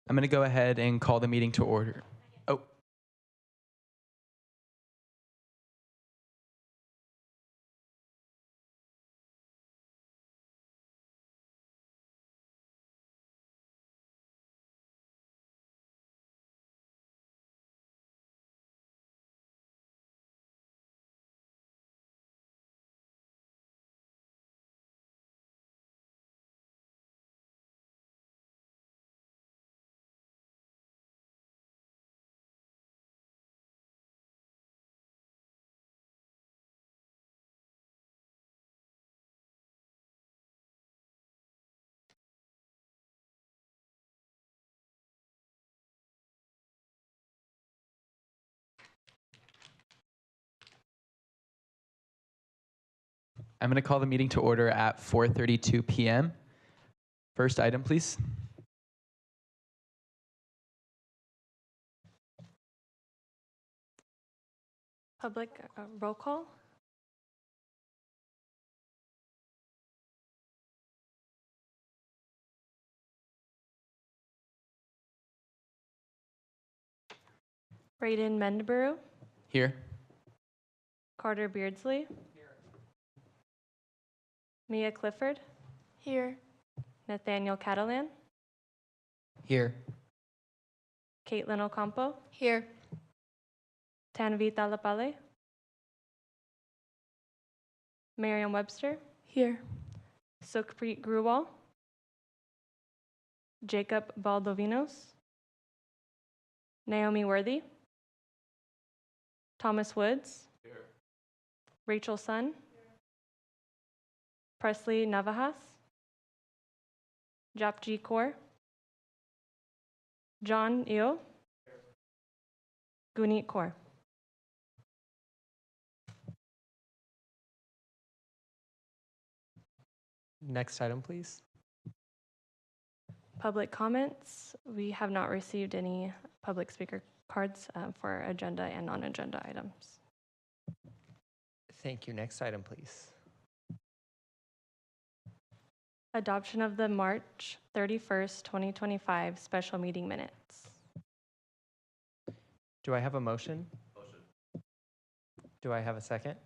I'm going to go ahead and call the meeting to order. Oh, I'm going to call the meeting to order at 4:32 p.m. First item, please. Public roll call. Braden Mendeburu, Here. Carter Beardsley. Mia Clifford. Here. Nathaniel Catalan. Here. Caitlin Ocampo. Here. Tanvi Talapale. Mariam Webster. Here. Sukhpreet Gruwal. Jacob Baldovinos. Naomi Worthy. Thomas Woods. Here. Rachel Sun. Presley Navahas. Japji Kaur. John Eo. Guneet Kaur. Next item, please. Public comments. We have not received any public speaker cards for agenda and non-agenda items. Thank you. Next item, please. Adoption of the March 31st, 2025 special meeting minutes. Do I have a motion? Do I have a second?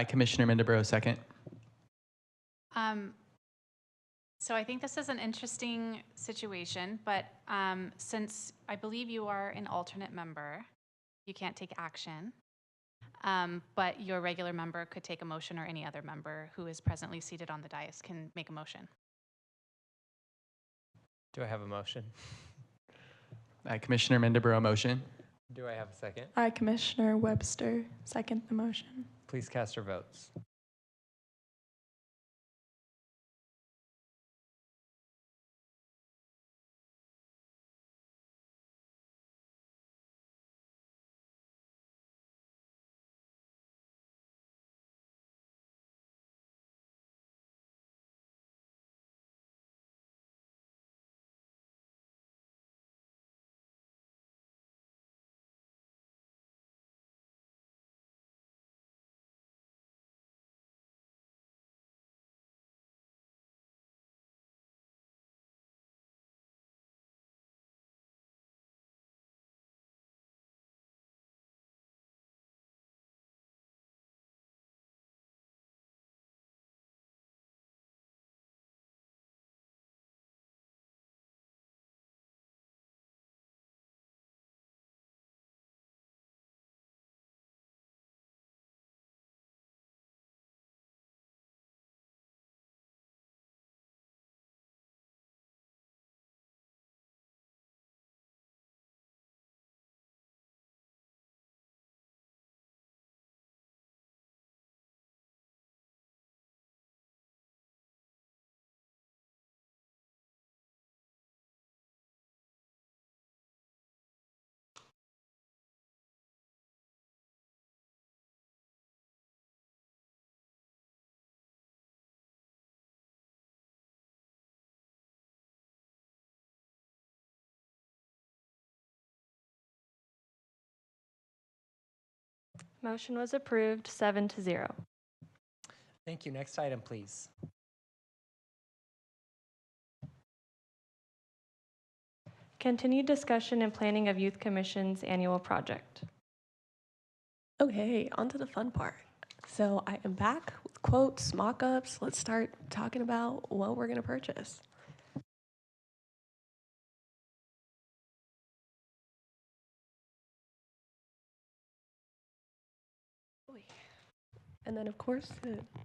Commissioner Mendeburu, second. So I think this is an interesting situation, but since I believe you are an alternate member, you can't take action. But your regular member could take a motion, or any other member who is presently seated on the dais can make a motion. Do I have a motion? Commissioner Mendeburu, motion. Do I have a second? I, Commissioner Webster, second the motion. Please cast your votes. Motion was approved 7-0. Thank you. Next item, please. Continued discussion and planning of Youth Commission's annual project. Okay, on to the fun part. So I am back with quotes, mock-ups. Let's start talking about what we're gonna purchase. Oy. And then, of course,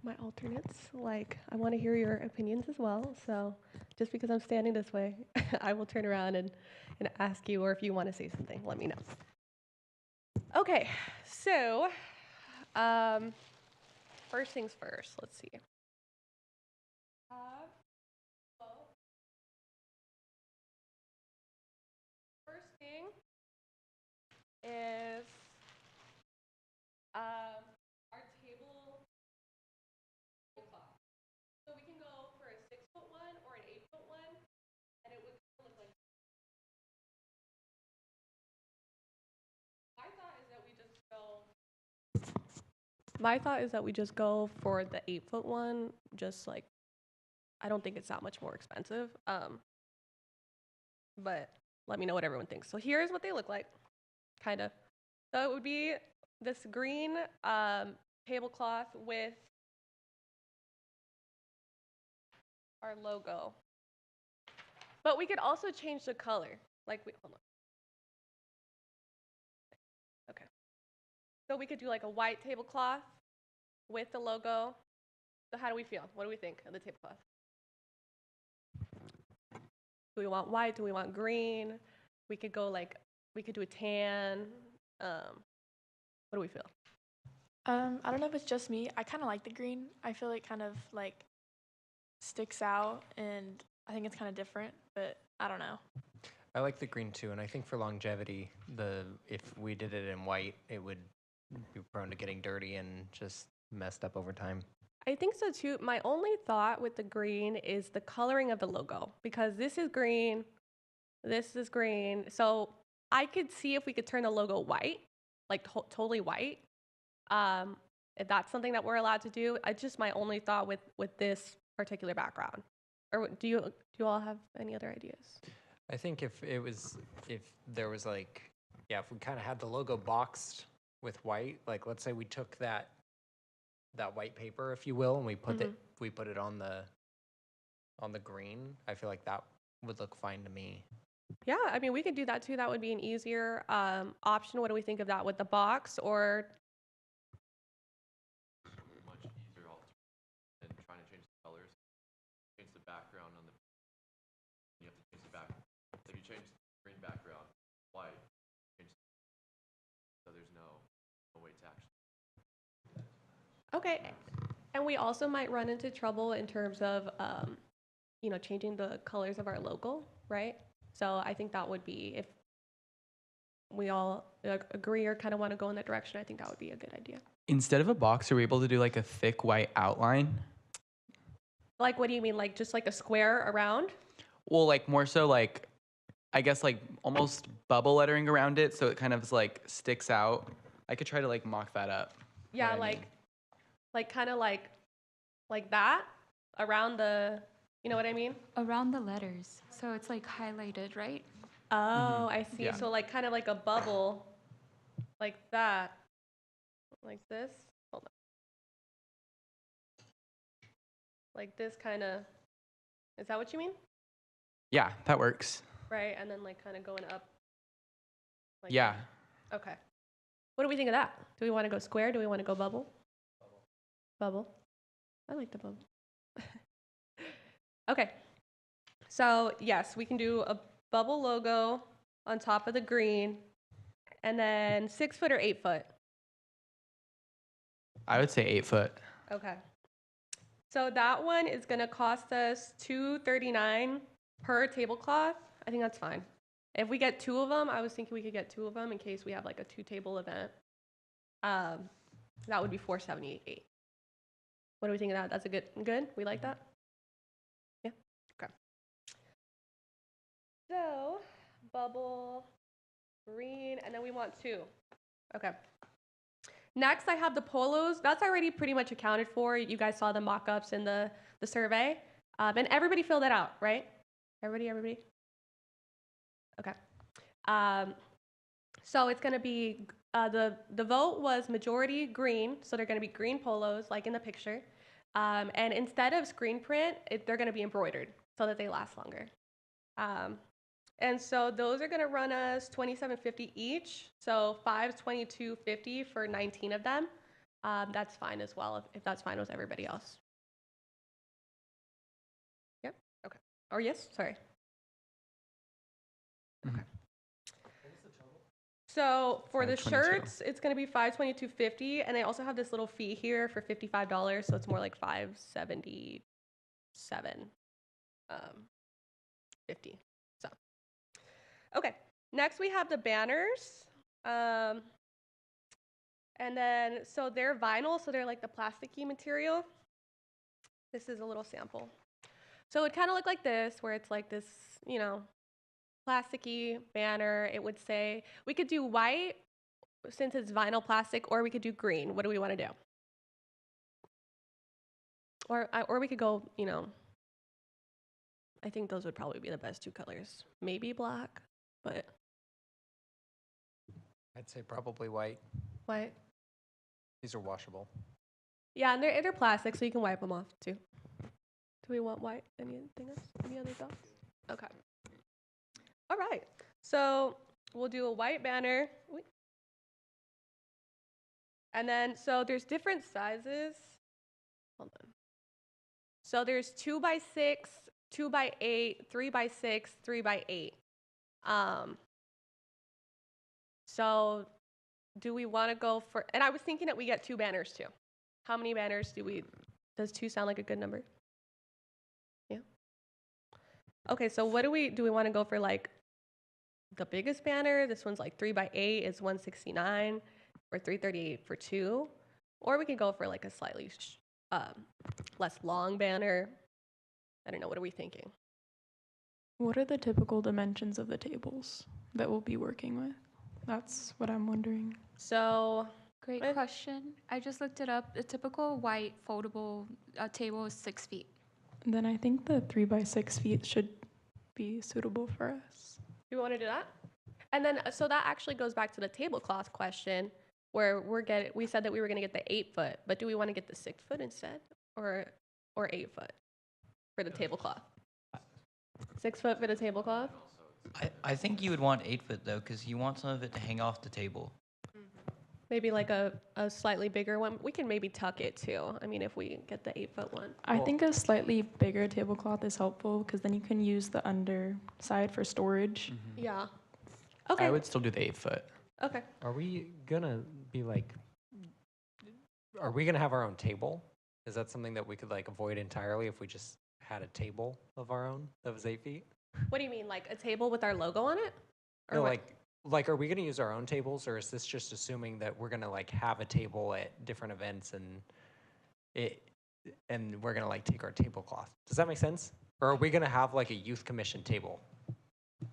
my alternates. Like, I want to hear your opinions as well. So just because I'm standing this way, I will turn around and ask you, or if you want to say something, let me know. Okay, so first things first, let's see. Well, first thing is our table cloth. So we can go for a 6-foot one or an 8-foot one, and it would look like. My thought is that we just go for the 8-foot one. Just like, I don't think it's that much more expensive. But let me know what everyone thinks. So here's what they look like, kind of. So it would be this green tablecloth with our logo. But we could also change the color. Like, hold on. Okay. So we could do like a white tablecloth with the logo. So how do we feel? What do we think of the tablecloth? Do we want white? Do we want green? We could go like, we could do a tan. What do we feel? I don't know if it's just me. I kind of like the green. I feel it kind of like sticks out, and I think it's kind of different, but I don't know. I like the green too, and I think for longevity, if we did it in white, it would be prone to getting dirty and just messed up over time. I think so too. My only thought with the green is the coloring of the logo, because this is green, this is green. So I could see if we could turn the logo white, like totally white. If that's something that we're allowed to do. It's just my only thought with this particular background. Or do you all have any other ideas? I think if there was like, yeah, if we kind of had the logo boxed with white, like let's say we took that white paper, if you will, and we put it on the green, I feel like that would look fine to me. Yeah, I mean, we could do that too. That would be an easier option. What do we think of that with the box or? Much easier than trying to change the colors. Change the background on the. You have to change the back. If you change the green background white, change. So there's no way to actually. Okay, and we also might run into trouble in terms of, changing the colors of our logo, right? So I think that would be, if we all agree or kind of want to go in that direction, I think that would be a good idea. Instead of a box, are we able to do like a thick white outline? Like, what do you mean? Like, just like a square around? Well, like more so like, I guess like almost bubble lettering around it, so it kind of is like sticks out. I could try to like mock that up. Yeah, what I like, mean. like kind of like that around the, you know what I mean? Around the letters. So it's like highlighted, right? Oh, I see. Yeah. So like kind of like a bubble like that. Like this. Hold on. Like this kind of, is that what you mean? Yeah, that works. Right, and then like kind of going up. Like Yeah. that. Okay. What do we think of that? Do we want to go square? Do we want to go bubble? Bubble. I like the bubble. Okay. So yes, we can do a bubble logo on top of the green, and then 6-foot or 8-foot. I would say 8-foot. Okay. So that one is going to cost us $239 per tablecloth. I think that's fine. If we get 2 of them, I was thinking we could get 2 of them in case we have like a 2-table event. That would be $478. What do we think of that? That's a good? We like that? Yeah? Okay. So, bubble, green, and then we want 2. Okay. Next, I have the polos. That's already pretty much accounted for. You guys saw the mock-ups in the survey. And everybody filled that out, right? Everybody? Okay. So it's going to be the vote was majority green, so they're going to be green polos like in the picture. And instead of screen print, they're going to be embroidered so that they last longer. And so those are going to run us $27.50 each. So 5's $22.50 for 19 of them. That's fine as well if that's fine with everybody else. Yep. Okay. Or yes. Sorry. Mhm. So for the 522. shirts, it's going to be $522.50, and they also have this little fee here for $55, so it's more like $577.50. So, okay. Next we have the banners, and then so they're vinyl, so they're like the plasticky material. This is a little sample. So it kind of look like this, where it's like this, you know, plasticky banner. It would say we could do white since it's vinyl plastic, or we could do green. What do we want to do? Or we could go, you know, I think those would probably be the best two colors. Maybe black, but I'd say probably white. white. These are washable. Yeah, and they're plastic, so you can wipe them off too. Do we want white? Anything else? Any other thoughts? Okay. All right. So we'll do a white banner. And then, so there's different sizes. Hold on. So there's 2x6, 2x8, 3x6, 3x8. So do we want to go for, and I was thinking that we get 2 banners too. How many banners does 2 sound like a good number? Yeah. Okay, so what do we want to go for, like the biggest banner? This one's like 3x8 is $169 or $338 for 2. Or we could go for like a slightly less long banner. I don't know, what are we thinking? What are the typical dimensions of the tables that we'll be working with? That's what I'm wondering. So, Great Eh. question. I just looked it up. A typical white foldable table is 6 feet. Then I think the 3x6 feet should be suitable for us. do we want to do that? And then, so that actually goes back to the tablecloth question, where we said that we were going to get the 8-foot, but do we want to get the 6-foot instead, or 8-foot for the tablecloth? 6-foot for the tablecloth. I think you would want 8-foot though, because you want some of it to hang off the table. Maybe like a slightly bigger one. We can maybe tuck it too. I mean, if we get the 8-foot one. I think a slightly bigger tablecloth is helpful because then you can use the underside for storage. Yeah. Okay. I would still do the 8-foot. Okay. Are we gonna be like, are we gonna have our own table? Is that something that we could like avoid entirely if we just had a table of our own that was 8 feet? What do you mean, like a table with our logo on it? Or No, what? like, are we gonna use our own tables, or is this just assuming that we're gonna like have a table at different events and we're gonna like take our tablecloth? Does that make sense? Or are we gonna have like a youth commission table?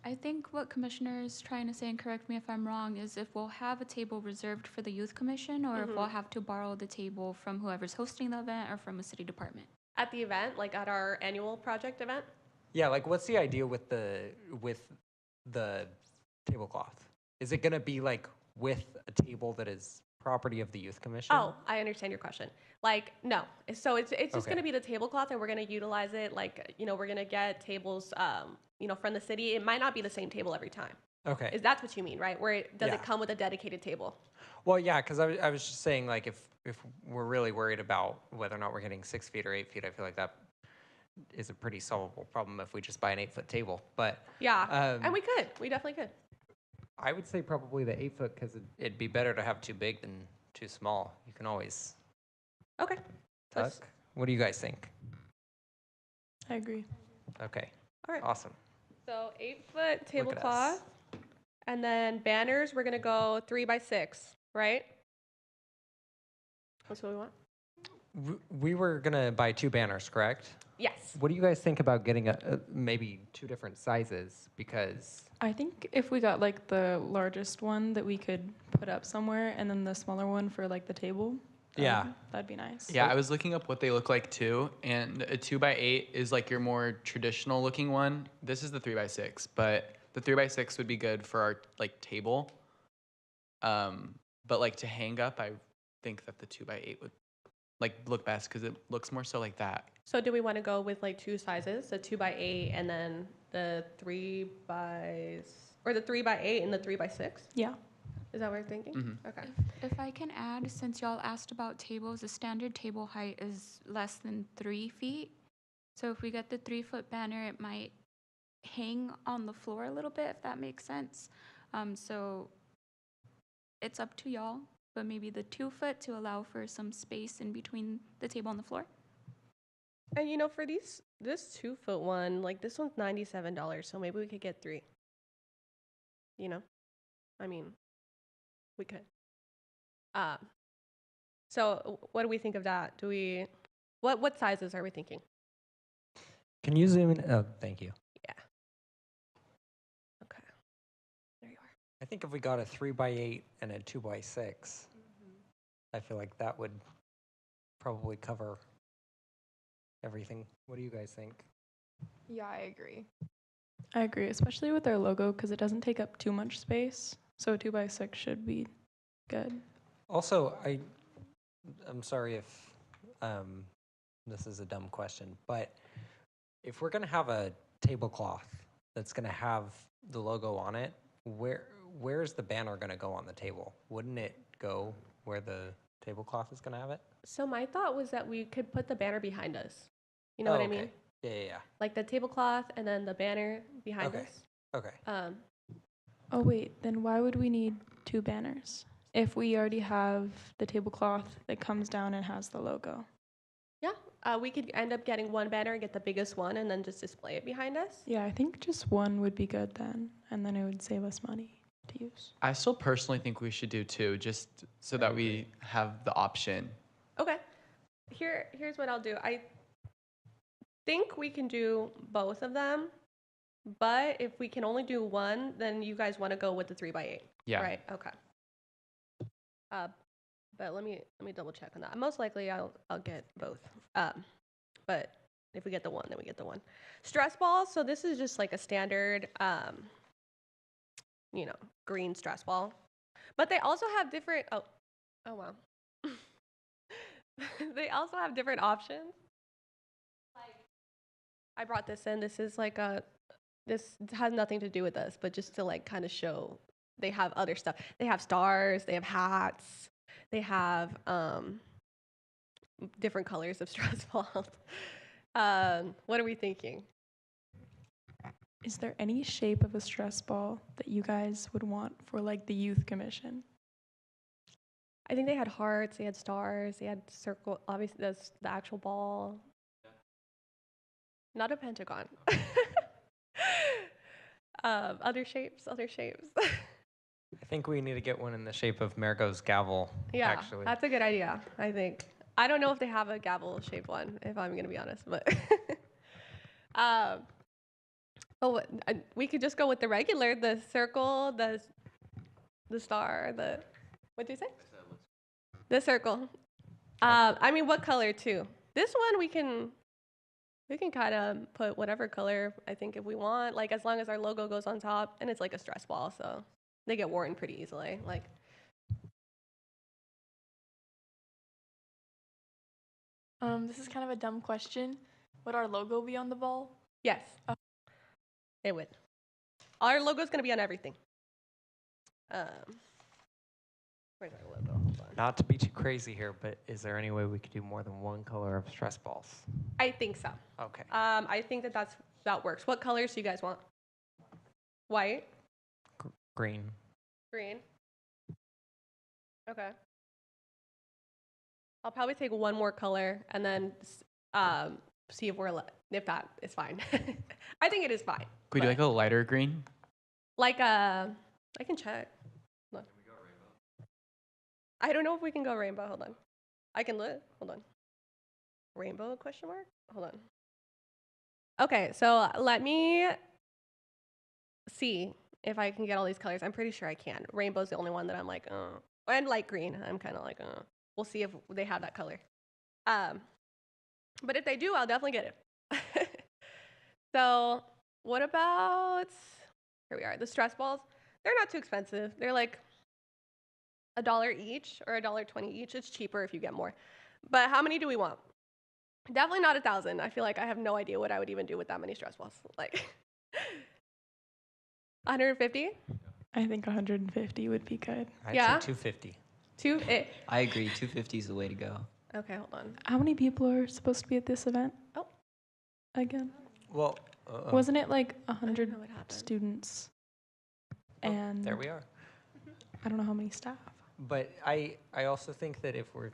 I think what Commissioner is trying to say, and correct me if I'm wrong, is if we'll have a table reserved for the Youth Commission, or if we'll have to borrow the table from whoever's hosting the event or from a city department. At the event, like at our annual project event? Yeah, like what's the idea with the tablecloth? Is it gonna be like with a table that is property of the youth commission? Oh, I understand your question. Like, no. So it's just Okay. going to be the tablecloth, and we're going to utilize it. Like, you know, we're going to get tables, you know, from the city. It might not be the same table every time. Okay. Is that what you mean, right? Where does Yeah. it come with a dedicated table? Well, yeah, because I was just saying, like, if we're really worried about whether or not we're getting 6 feet or 8 feet, I feel like that is a pretty solvable problem if we just buy an 8-foot table. But Yeah. And we could. We definitely could. I would say probably the 8-foot because it'd be better to have too big than too small. You can always Okay. tuck. Let's- What do you guys think? I agree. Okay. All right. Awesome. So 8-foot Look at us. tablecloth. And then banners, we're going to go 3x6, right? That's what we want? We were gonna buy 2 banners, correct? Yes. What do you guys think about getting maybe 2 different sizes? Because I think if we got like the largest one that we could put up somewhere, and then the smaller one for like the table. Yeah. That'd be nice. Yeah, I was looking up what they look like too, and a 2x8 is like your more traditional looking one. This is the 3x6, but the 3x6 would be good for our like table. But like to hang up, I think that the 2x8 would like look best because it looks more so like that. So do we want to go with like two sizes, the 2x8 and then the 3x, or the 3x8 and the 3x6? Yeah. Is that what you're thinking? Mhm. Okay. If I can add, since y'all asked about tables, the standard table height is less than 3 feet. So if we get the 3-foot banner, it might hang on the floor a little bit, if that makes sense. So it's up to y'all, but maybe the 2-foot to allow for some space in between the table and the floor. And you know, for this 2-foot one, like this one's $97, so maybe we could get 3. You know, I mean, we could. So what do we think of that? Do we, what sizes are we thinking? Can you zoom in? Oh, thank you. Yeah. Okay. There you are. I think if we got a 3x8 and a 2x6, I feel like that would probably cover everything. What do you guys think? Yeah, I agree. I agree, especially with our logo because it doesn't take up too much space. So a 2x6 should be good. Also, I'm sorry if this is a dumb question, but if we're going to have a tablecloth that's going to have the logo on it, where's the banner going to go on the table? Wouldn't it go where the tablecloth is going to have it? So my thought was that we could put the banner behind us. You know Oh, what I okay. mean? Yeah. Like the tablecloth and then the banner behind Okay. us. Okay. Oh, wait, then why would we need 2 banners if we already have the tablecloth that comes down and has the logo? Yeah, we could end up getting one banner, get the biggest one, and then just display it behind us. Yeah, I think just one would be good then, and then it would save us money to use. I still personally think we should do 2 just so that we have the option. Okay. Here's what I'll do. I think we can do both of them, but if we can only do one, then you guys want to go with the 3x8. Yeah. Right. Okay. But let me double check on that. Most likely I'll get both. But if we get the one, then we get the one. Stress balls. So this is just like a standard, green stress ball. But they also have different. Oh wow. They also have different options. Like, I brought this in. This is like this has nothing to do with us, but just to like kind of show they have other stuff. They have stars, they have hats, they have different colors of stress balls. What are we thinking? Is there any shape of a stress ball that you guys would want for like the youth commission? I think they had hearts, they had stars, they had circle. Obviously, that's the actual ball. Not a pentagon. Other shapes. I think we need to get one in the shape of Margot's gavel, Yeah, actually. that's a good idea, I think. I don't know if they have a gavel-shaped one, if I'm going to be honest, but we could just go with the regular, the circle, the star, what do you say? The circle. I mean, what color too? This one we can kind of put whatever color I think if we want, like as long as our logo goes on top, and it's like a stress ball, so they get worn pretty easily. Like. This is kind of a dumb question. Would our logo be on the ball? Yes. Oh. It would. Our logo's going to be on everything. Where's our logo? Hold on. Not to be too crazy here, but is there any way we could do more than one color of stress balls? I think so. Okay. I think that works. What colors do you guys want? White? Green. Green? Okay. I'll probably take one more color and then see if that is fine. I think it is fine. Could we do like a lighter green? Like I can check. Look. Can we go rainbow? I don't know if we can go rainbow. Hold on. I can look. Hold on. Rainbow question mark? Hold on. Okay, so let me see if I can get all these colors. I'm pretty sure I can. Rainbow's the only one that I'm like, and light green. I'm kind of like, We'll see if they have that color. But if they do, I'll definitely get it. So what about here we are. The stress balls, they're not too expensive. They're like $1 each or $1.20 each. It's cheaper if you get more. But how many do we want? Definitely not 1,000. I feel like I have no idea what I would even do with that many stress balls. Like 150? I think 150 would be good. I'd Yeah? say 250. I agree. 250 is the way to go. Okay, hold on. How many people are supposed to be at this event? Oh. Again, Well, wasn't it like I don't 100 know what happened. students? oh, And there we are. I don't know how many staff. But I also think that if we're,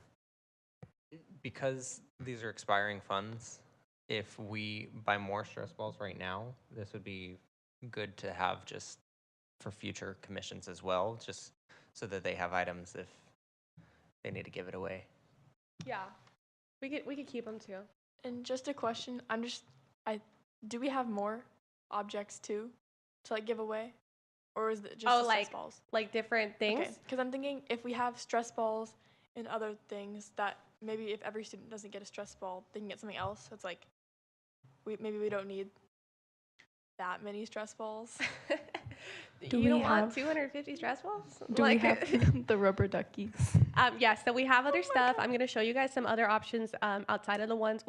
because these are expiring funds, if we buy more stress balls right now, this would be good to have just for future commissions as well, just so that they have items if they need to give it away. Yeah. We could keep them too. And just a question, do we have more objects too to like give away? Or is it just Oh, the like stress balls? Like different things? Okay, because I'm thinking if we have stress balls and other things that maybe if every student doesn't get a stress ball, they can get something else. So it's like maybe we don't need that many stress balls. Do you we don't want have- 250 stress balls? Do we have the rubber duckies? Yes, so we have other stuff. I'm going to show you guys some other options outside of the ones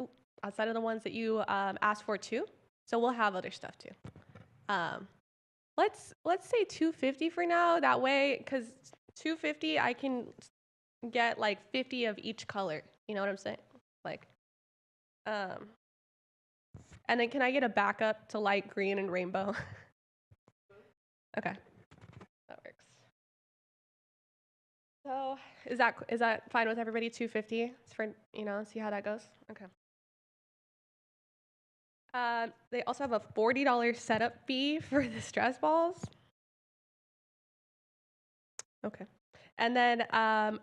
that you asked for too. So we'll have other stuff too. Let's say 250 for now. That way, because 250, I can get like 50 of each color. You know what I'm saying? Like, and then can I get a backup to light green and rainbow? Okay, that works. So is that fine with everybody? 250 it's for see how that goes. Okay. They also have a $40 setup fee for the stress balls. Okay. And then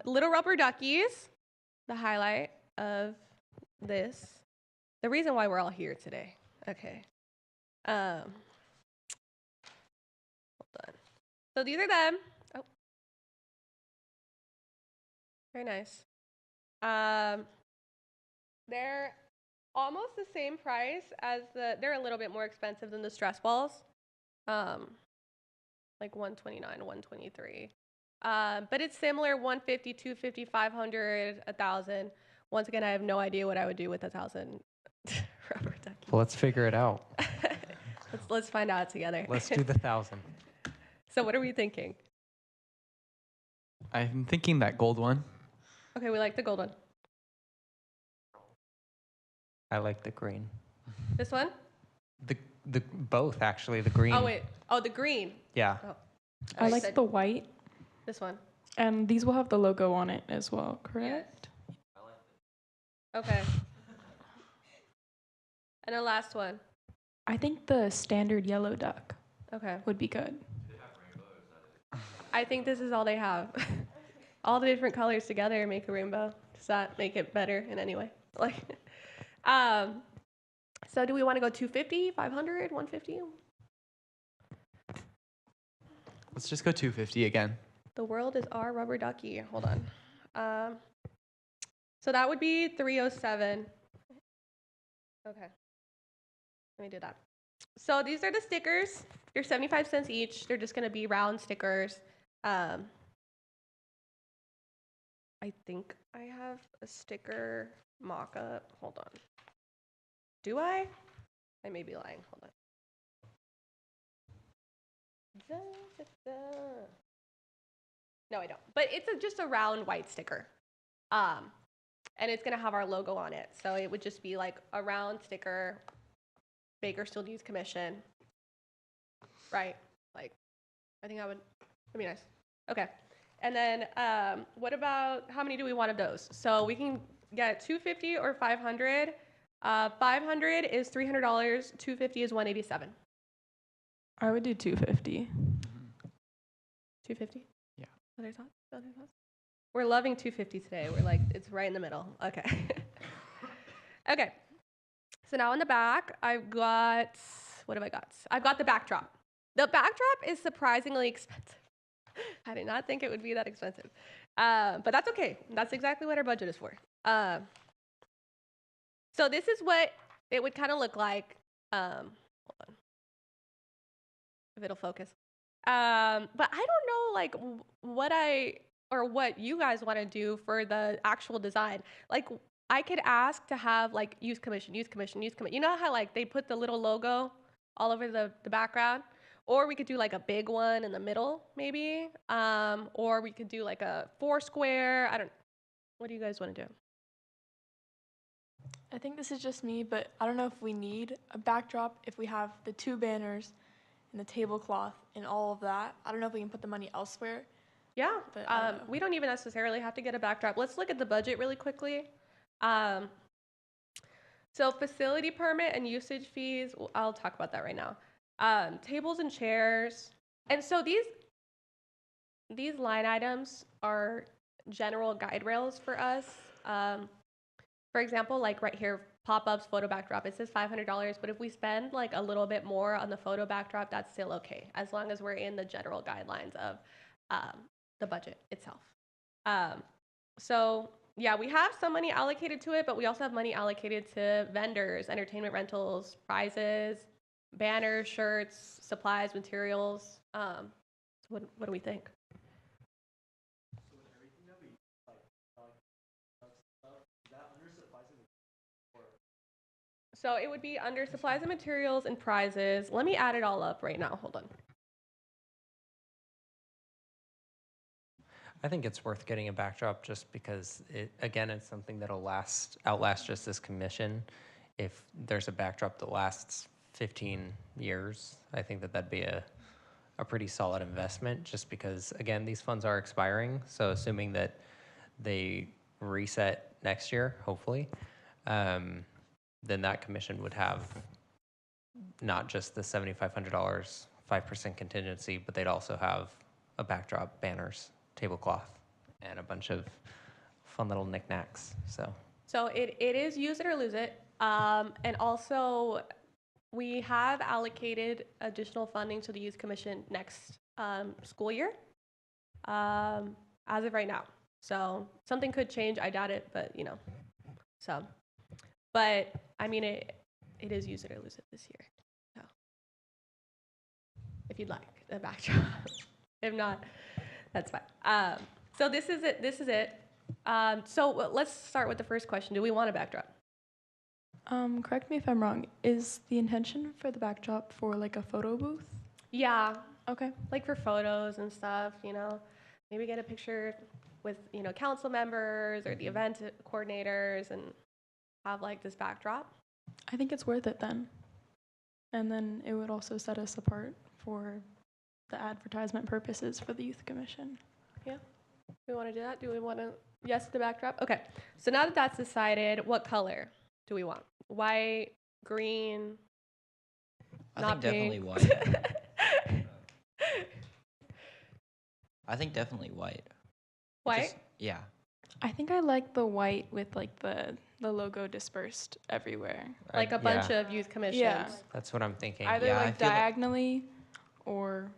little rubber duckies, the highlight of this. The reason why we're all here today. Okay. Hold on. So these are them. Oh. Very nice. They're almost the same price as they're a little bit more expensive than the stress balls. Like 129, 123. But it's similar, 150, 250, 500, 1,000. Once again, I have no idea what I would do with 1,000 rubber duckies. Well, let's figure it out. Let's find out together. Let's do the 1,000. So what are we thinking? I'm thinking that gold one. Okay, we like the gold one. I like the green. This one? The both actually, the green. Oh wait. Oh, the green. Yeah. Oh. I You like said the white, this one. and these will have the logo on it as well, correct? Okay. And the last one. I think the standard yellow duck Okay. would be good. I think this is all they have. All the different colors together make a rainbow. Does that make it better in any way? Like, so do we want to go 250, 500, 150? Let's just go 250 again. The world is our rubber ducky. Hold on. So that would be 307. Okay. Let me do that. So these are the stickers. They're 75 cents each. They're just going to be round stickers. I think I have a sticker mock-up. Hold on. Do I? I may be lying. Hold on. No, I don't. But it's just a round white sticker. And it's going to have our logo on it. So it would just be like a round sticker, Bakersfield Youth Commission. Right? Like, I think that'd be nice. Okay. And then what about, how many do we want of those? So we can get 250 or 500. 500 is $300. 250 is $187. I would do 250. 250? Yeah. Other thoughts? Other thoughts? We're loving 250 today. We're like, it's right in the middle. Okay. Okay. So now in the back, I've got, what have I got? I've got the backdrop. The backdrop is surprisingly expensive. I did not think it would be that expensive. But that's okay. That's exactly what our budget is for. So this is what it would kind of look like. Hold on. if it'll focus. But I don't know like what you guys want to do for the actual design. Like I could ask to have like youth commission. You know how like they put the little logo all over the background? Or we could do like a big one in the middle, maybe. Or we could do like a 4 square. What do you guys want to do? I think this is just me, but I don't know if we need a backdrop if we have the 2 banners and the tablecloth and all of that. I don't know if we can put the money elsewhere. Yeah, But I don't know. we don't even necessarily have to get a backdrop. Let's look at the budget really quickly. So facility permit and usage fees, I'll talk about that right now. Tables and chairs. And so these line items are general guide rails for us. For example, like right here, pop-ups, photo backdrop, it says $500, but if we spend like a little bit more on the photo backdrop, that's still okay, as long as we're in the general guidelines of the budget itself. So yeah, we have some money allocated to it, but we also have money allocated to vendors, entertainment rentals, prizes, banners, shirts, supplies, materials. So what do we think? So it would be under supplies and materials and prizes. Let me add it all up right now. Hold on. I think it's worth getting a backdrop just because it's something that'll outlast just this commission. If there's a backdrop that lasts 15 years, I think that'd be a pretty solid investment just because, again, these funds are expiring. So assuming that they reset next year, hopefully, then that commission would have not just the $7,500, 5% contingency, but they'd also have a backdrop, banners, tablecloth, and a bunch of fun little knickknacks. So it is use it or lose it. And also, we have allocated additional funding to the Youth Commission next school year, as of right now. So something could change. I doubt it, but But I mean, it is use it or lose it this year. So if you'd like a backdrop, if not, that's fine. So this is it. So let's start with the first question. Do we want a backdrop? Correct me if I'm wrong. Is the intention for the backdrop for like a photo booth? Yeah, Okay. like for photos and stuff, maybe get a picture with, council members or the event coordinators and have like this backdrop. I think it's worth it then. And then it would also set us apart for the advertisement purposes for the Youth Commission. Yeah. Do we want to do that? Do we want to, yes, the backdrop? Okay. So now that that's decided, what color do we want? White, green, I not think definitely pink? white. I think definitely white. White? Just- yeah. I think I like the white with like the logo dispersed everywhere. Like a bunch of youth commissions. Yeah. That's what I'm thinking. Either Yeah, I like feel like- diagonally or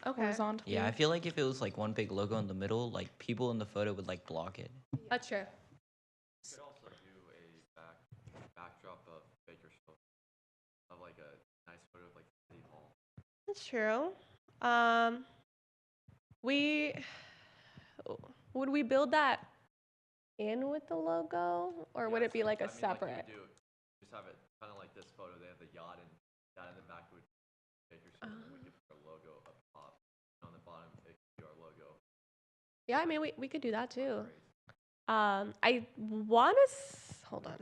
Okay. horizontally. Yeah, I feel like if it was like one big logo in the middle, like people in the photo would like block it. That's true. You could also do a backdrop of Bakersfield, of like a nice photo of like City Hall. That's true. Would we build that in with the logo, or would Yeah, it be so, like a I mean, you separate? could just have it kind of like this photo. They have the yacht and that in the back would be Bakersfield. And we could put our logo up top. On the bottom, it could be our logo. Yeah, I mean, we could do that too. I want to hold on.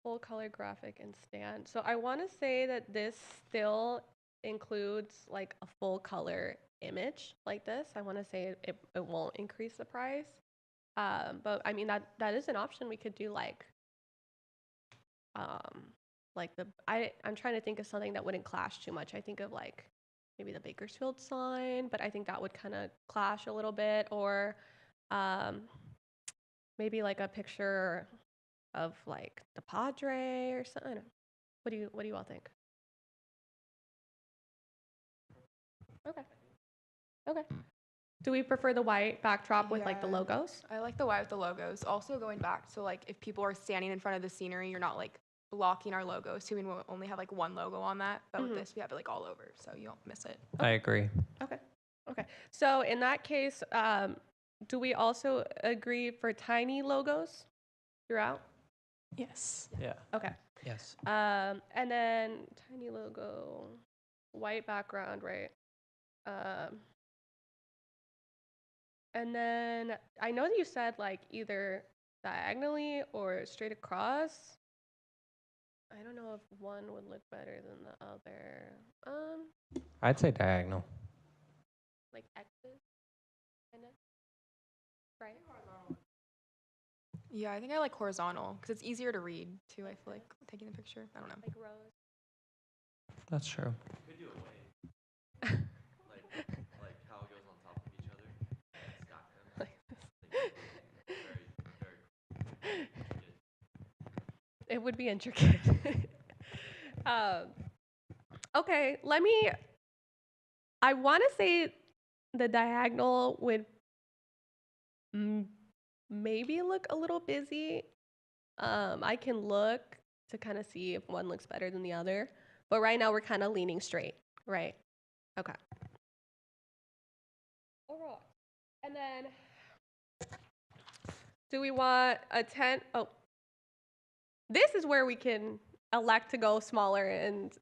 Full color graphic and stand. So I want to say that this still includes like a full color image like this. I want to say it won't increase the price. But I mean that is an option. We could do like I'm trying to think of something that wouldn't clash too much. I think of like maybe the Bakersfield sign, but I think that would kind of clash a little bit, or maybe like a picture of like the Padre or something. I don't know. What do you all think? Okay. Do we prefer the white backdrop with like the Yeah. logos? I like the white with the logos. Also going back, so like if people are standing in front of the scenery, you're not like blocking our logos too, and we'll only have like one logo on that. But with Mhm. this, we have it like all over, so you don't miss it. I agree. Okay. So in that case, do we also agree for tiny logos throughout? Yes. Yeah. Okay. Yes. And then tiny logo, white background, right? And then I know that you said like either diagonally or straight across. I don't know if one would look better than the other. I'd say diagonal. Like X's, kind of. Right? Yeah, I think I like horizontal because it's easier to read too. I feel like taking the picture. I don't know. Like rows. That's true. Could do a wave. like how it goes on top of each other. Stack them. Very, very It would be intricate. Okay, I want to say the diagonal would maybe look a little busy. I can look to kind of see if one looks better than the other. But right now we're kind of leaning straight, right? Okay. Overall. And then do we want a 10? Oh, this is where we can elect to go smaller and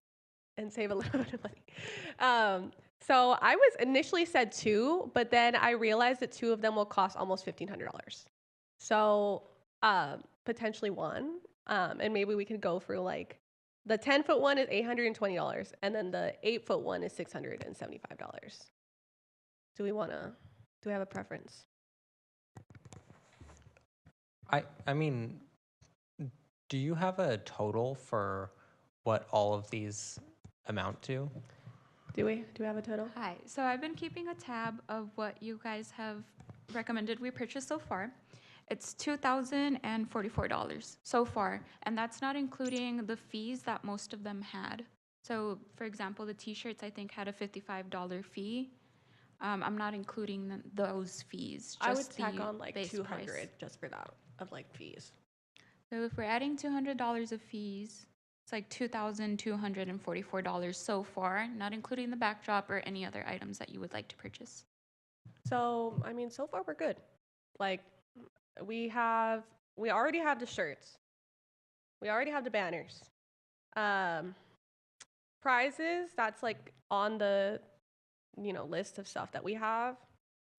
save a little bit of money. So I was initially said 2, but then I realized that 2 of them will cost almost $1,500. So potentially 1, and maybe we could go through like the 10-foot one is $820, and then the 8-foot one is $675. Do we have a preference? I mean, do you have a total for what all of these amount to? Do we have a total? Hi. So I've been keeping a tab of what you guys have recommended we purchase so far. It's $2,044 so far, and that's not including the fees that most of them had. So, for example, the T-shirts I think had a $55 fee. I'm not including those fees. I would just tack the on like base 200 price. just for that of like fees. So if we're adding $200 of fees, it's like $2,244 so far, not including the backdrop or any other items that you would like to purchase. So, I mean, so far we're good. Like, we already have the shirts. We already have the banners. Prizes, that's like on the, list of stuff that we have.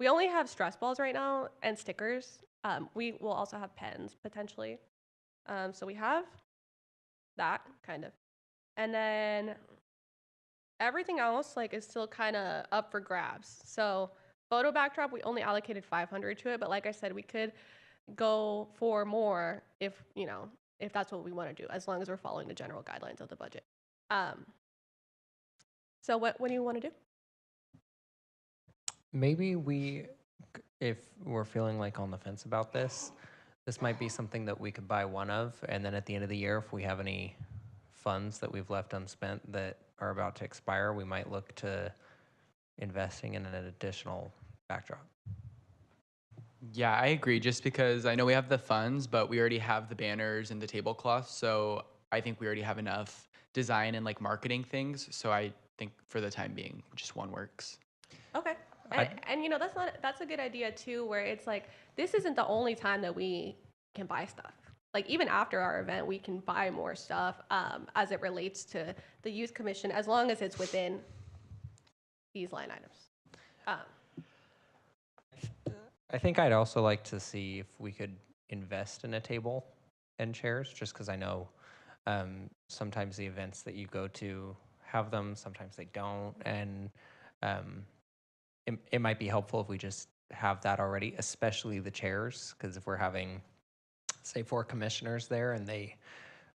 We only have stress balls right now and stickers. We will also have pens potentially. So we have that kind of. And then everything else like is still kind of up for grabs. So photo backdrop, we only allocated 500 to it, but like I said, we could go for more if that's what we want to do, as long as we're following the general guidelines of the budget. So what do you want to do? Maybe if we're feeling like on the fence about this might be something that we could buy one of, and then at the end of the year, if we have any funds that we've left unspent that are about to expire, we might look to investing in an additional backdrop. Yeah, I agree. Just because I know we have the funds, but we already have the banners and the tablecloths. So I think we already have enough design and like marketing things. So I think for the time being, just one works. Okay. And that's a good idea too, where it's like, this isn't the only time that we can buy stuff. Like even after our event, we can buy more stuff as it relates to the youth commission, as long as it's within these line items. I think I'd also like to see if we could invest in a table and chairs, just because I know sometimes the events that you go to have them, sometimes they don't, and it might be helpful if we just have that already, especially the chairs, because if we're having, say, 4 commissioners there and they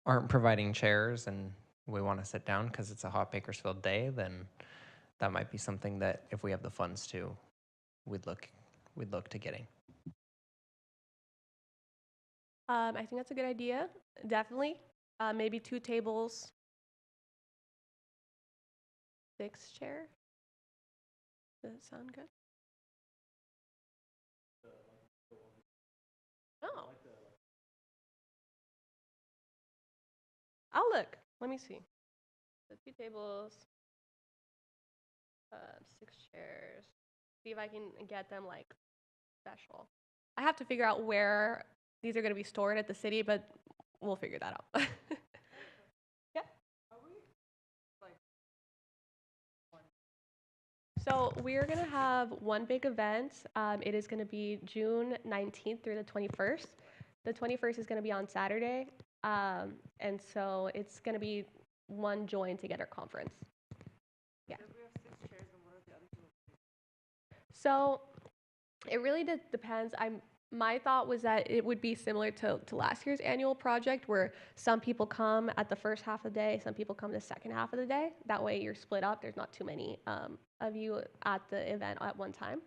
aren't providing chairs and we want to sit down because it's a hot Bakersfield day, then that might be something that if we have the funds to, we'd look to getting. I think that's a good idea. Definitely. Maybe 2 tables, 6 chairs. Does that sound good? Oh. I'll look. Let me see. So 2 tables, 6 chairs. See if I can get them like special. I have to figure out where these are going to be stored at the city, but we'll figure that out. Yeah. So we're going to have one big event. It is going to be June 19th through the 21st. The 21st is going to be on Saturday. And so it's going to be one join together conference. Yeah. So it really depends. My thought was that it would be similar to last year's annual project, where some people come at the first half of the day, some people come the second half of the day. That way you're split up. There's not too many of you at the event at one time.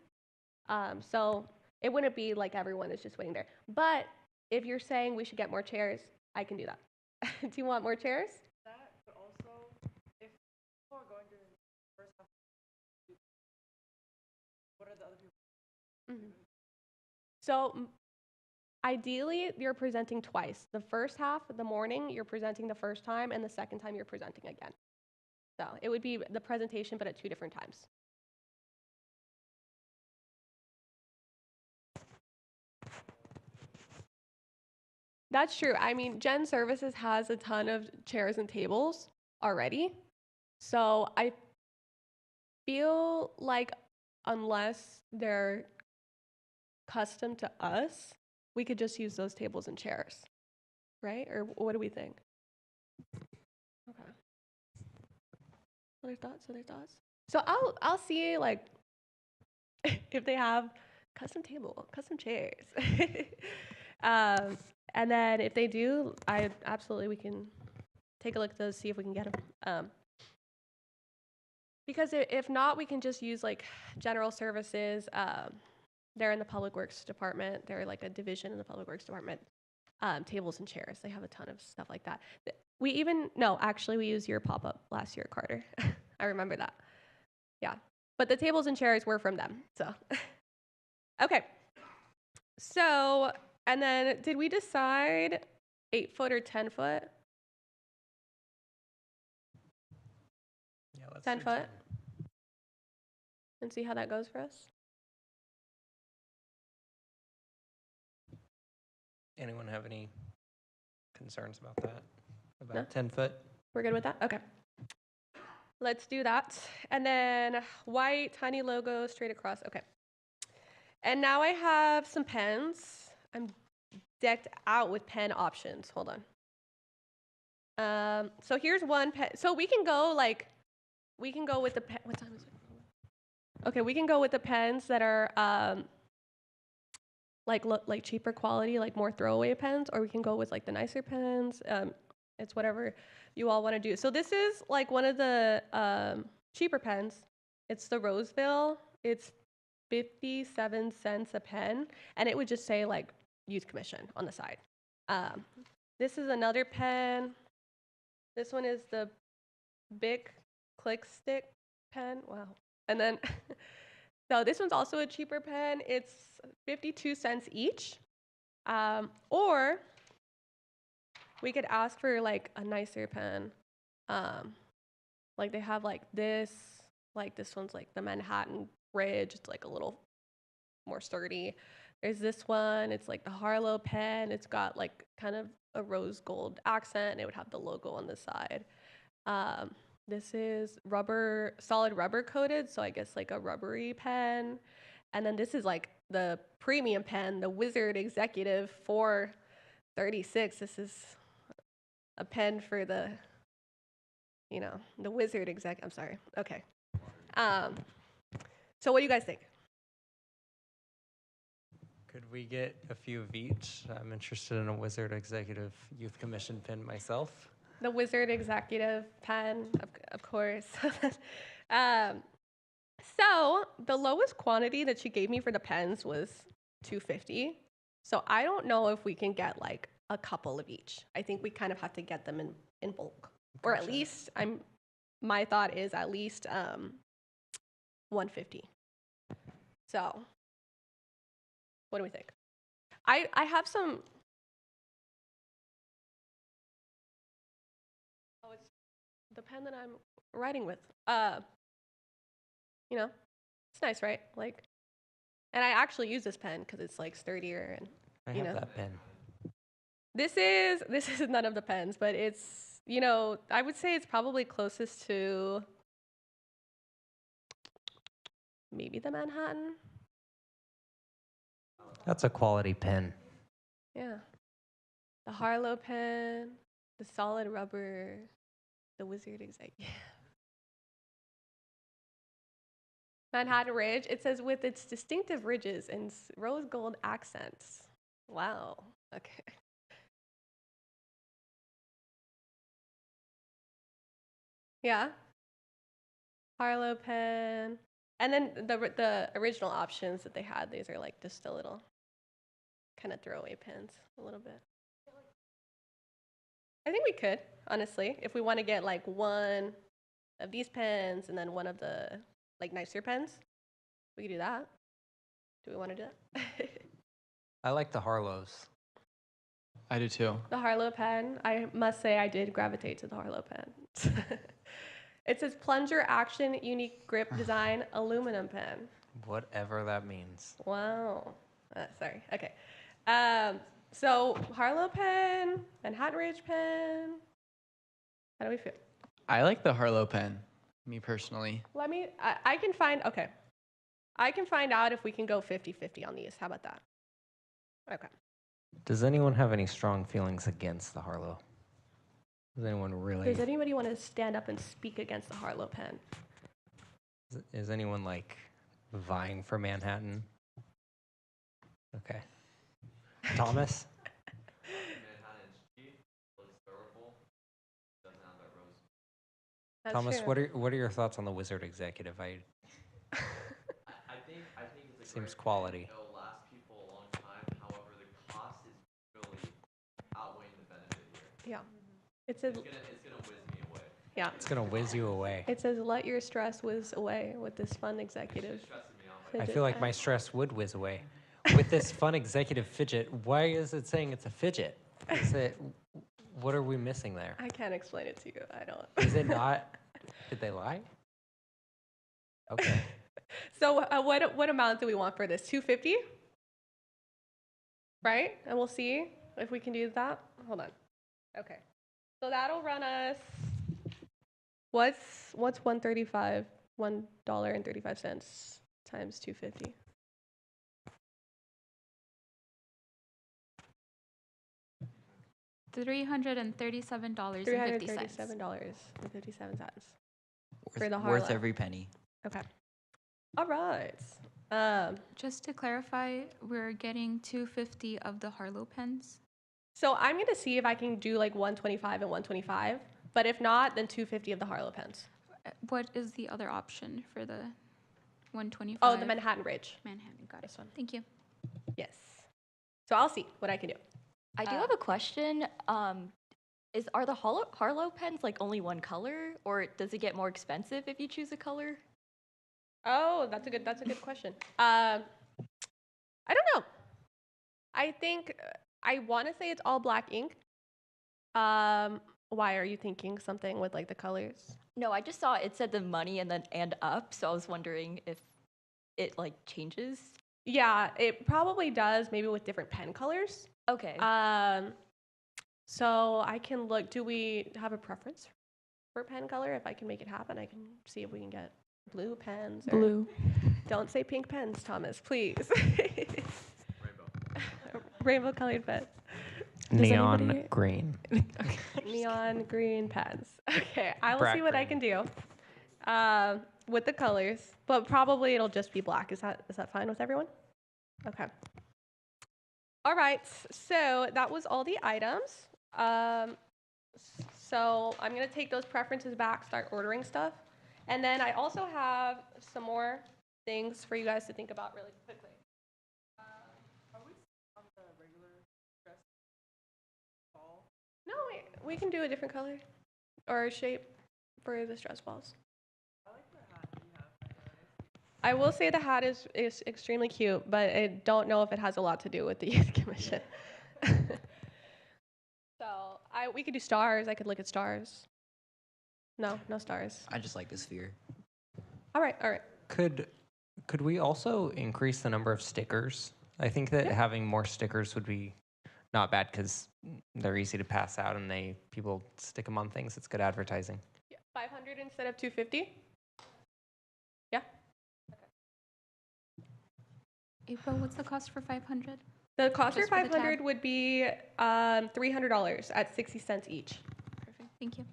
So it wouldn't be like everyone is just waiting there. But if you're saying we should get more chairs, I can do that. Do you want more chairs? Mhm. So ideally, you're presenting twice. The first half, the morning, you're presenting the first time, and the second time you're presenting again. So it would be the presentation, but at 2 different times. That's true. I mean, Gen Services has a ton of chairs and tables already. So I feel like unless they're custom to us, we could just use those tables and chairs, right? Or what do we think? Okay. Other thoughts? Other thoughts? So I'll see like if they have custom table, custom chairs. And then if they do, we can take a look at those, see if we can get them. Because if not, we can just use like general services. They're in the Public Works Department. They're like a division in the Public Works Department. Tables and chairs. They have a ton of stuff like that. We used your pop-up last year, Carter. I remember that. Yeah. But the tables and chairs were from them. So, okay. So, and then did we decide 8 foot or 10 foot? Yeah, let's 10 do foot? And see how that goes for us? Anyone have any concerns about that? About No? 10 foot? We're good with that? Okay. Let's do that. And then white, tiny logo straight across. Okay. And now I have some pens. I'm decked out with pen options. Hold on. So here's one pen. So we can go with the pen. What time is it? Okay, we can go with the pens that are like cheaper quality, like more throwaway pens, or we can go with like the nicer pens. It's whatever you all want to do. So this is like one of the cheaper pens. It's the Roseville. It's 57 cents a pen, and it would just say like Youth Commission on the side. This is another pen. This one is the Bic Click Stick pen. Wow. And then, so this one's also a cheaper pen. It's 52 cents each. Or we could ask for like a nicer pen. Like they have like this one's like the Manhattan Bridge. It's like a little more sturdy. There's this one. It's like the Harlow pen. It's got like kind of a rose gold accent, and it would have the logo on the side. This is solid rubber coated, so I guess like a rubbery pen. And then this is like the premium pen, the Wizard Executive 436. This is a pen for the Wizard Exec. I'm sorry. Okay. So what do you guys think? Could we get a few of each? I'm interested in a Wizard Executive Youth Commission pin myself. The Wizard Executive pen, of course. So the lowest quantity that she gave me for the pens was 250. So I don't know if we can get like a couple of each. I think we kind of have to get them in bulk, or at least my thought is at least 150. So what do we think? I have some the pen that I'm writing with. You know, it's nice, right? Like, and I actually use this pen because it's like sturdier and I you have know. that pen. This is none of the pens, but it's, you know, I would say it's probably closest to maybe the Manhattan. That's a quality pen. Yeah. The Harlow pen, the solid rubber, the Wizard Exec. Yeah. Manhattan Ridge, it says with its distinctive ridges and rose gold accents. Wow. Okay. Yeah. Harlow pen. And then the original options that they had, these are like just a little kind of throwaway pens a little bit. I think we could, honestly, if we want to get like one of these pens and then one of the like nicer pens, we could do that. Do we want to do that? I like the Harlows. I do too. The Harlow pen, I must say I did gravitate to the Harlow pen. It says plunger action, unique grip design, aluminum pen. Whatever that means. Wow. Sorry. Okay. So Harlow pen, Manhattan Ridge pen. How do we feel? I like the Harlow pen, me personally. Let me, I can find, okay. I can find out if we can go 50-50 on these. How about that? Okay. Does anyone have any strong feelings against the Harlow? Does anyone really? Does anybody want to stand up and speak against the Harlow pen? Is anyone like vying for Manhattan? Okay. Thomas? That's Thomas, true. what are your thoughts on the Wizard Executive? I think it's a Seems great quality. pen. It'll last people a long time. However, the cost is really outweighing the benefit here. Yeah. It says, It's gonna whiz me away. yeah. It's gonna whiz you away. It says, let your stress whiz away with this fun executive. It's stressing me out. I fidget feel like my pen. stress would whiz away. With this fun executive fidget, why is it saying it's a fidget? Is it, what are we missing there? I can't explain it to you. I don't. Is it not? Did they lie? Okay. So what amount do we want for this? 250? Right? And we'll see if we can do that. Hold on. Okay. So that'll run us, what's 135? $1.35 times 250. $337.50. $337.57 for the Worth Harlow. every penny. Okay. All right. Just to clarify, we're getting 250 of the Harlow pens. So I'm going to see if I can do like 125 and 125. But if not, then 250 of the Harlow pens. What is the other option for the 125? Oh, the Manhattan Ridge. Manhattan, got it. This one. Thank you. Yes. So I'll see what I can do. I do have a question. Are the Harlow pens like only one color, or does it get more expensive if you choose a color? Oh, that's a good question. I don't know. I think I want to say it's all black ink. Why are you thinking something with like the colors? No, I just saw it said the money and then and up, so I was wondering if it like changes. Yeah, it probably does, maybe with different pen colors. Okay. So I can look. Do we have a preference for pen color? If I can make it happen, I can see if we can get blue pens. Or Blue. Don't say pink pens, Thomas, please. Rainbow. Rainbow colored pen. Neon anybody- green. Neon green pens. Okay, I will see what I can do with the colors, but probably it'll just be black. Is that fine with everyone? Okay. All right, so that was all the items. So I'm gonna take those preferences back, start ordering stuff, and then I also have some more things for you guys to think about really quickly. Are we on the regular dress ball? No, we can do a different color or shape for the stress balls. I will say the hat is extremely cute, but I don't know if it has a lot to do with the youth commission. So we could do stars. I could look at stars. No, no stars. I just like the sphere. All right, all right. Could we also increase the number of stickers? I think that having more stickers would be not bad because they're easy to pass out and people stick them on things. It's good advertising. Yeah, 500 instead of 250? Yeah. April, what's the cost for 500? The cost for Just for the 500 tag? would be $300 at 60 cents each. Perfect, thank you.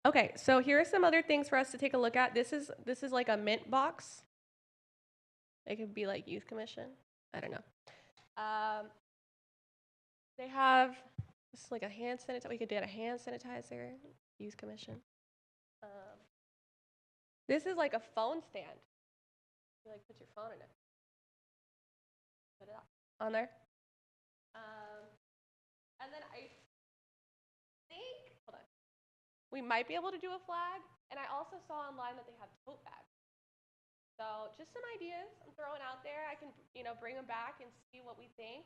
Okay, so here are some other things for us to take a look at. This is like a mint box. It could be like youth commission. I don't know. They have this is like a hand sanitizer. We could get a hand sanitizer. Youth commission. This is like a phone stand. You like put your phone in it. Put it on there. And then I think hold on. We might be able to do a flag, and I also saw online that they have tote bags. So just some ideas I'm throwing out there. I can, bring them back and see what we think.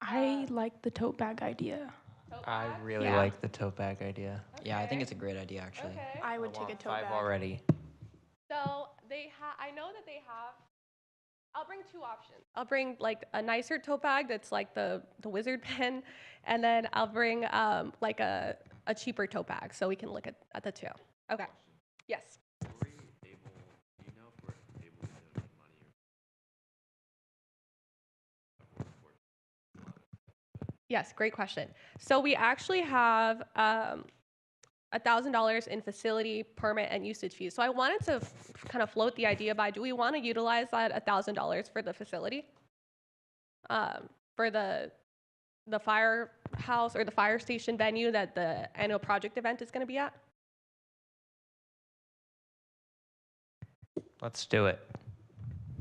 I like the tote bag idea. Tote I bag? really like the tote bag idea. Yeah, I think Okay. it's a great idea, actually. Okay. I would take a want tote 5 bag. already. So I know that they have. I'll bring two options. I'll bring like a nicer tote bag that's like the wizard pen, and then I'll bring like a cheaper tote bag so we can look at the two. Okay. Yes. Were we able, do you know if we're able to donate money or? Yes, great question. So we actually have $1,000 in facility permit and usage fees. So I wanted to kind of float the idea by, do we want to utilize that $1,000 for the facility? For the firehouse or the fire station venue that the annual project event is going to be at? Let's do it.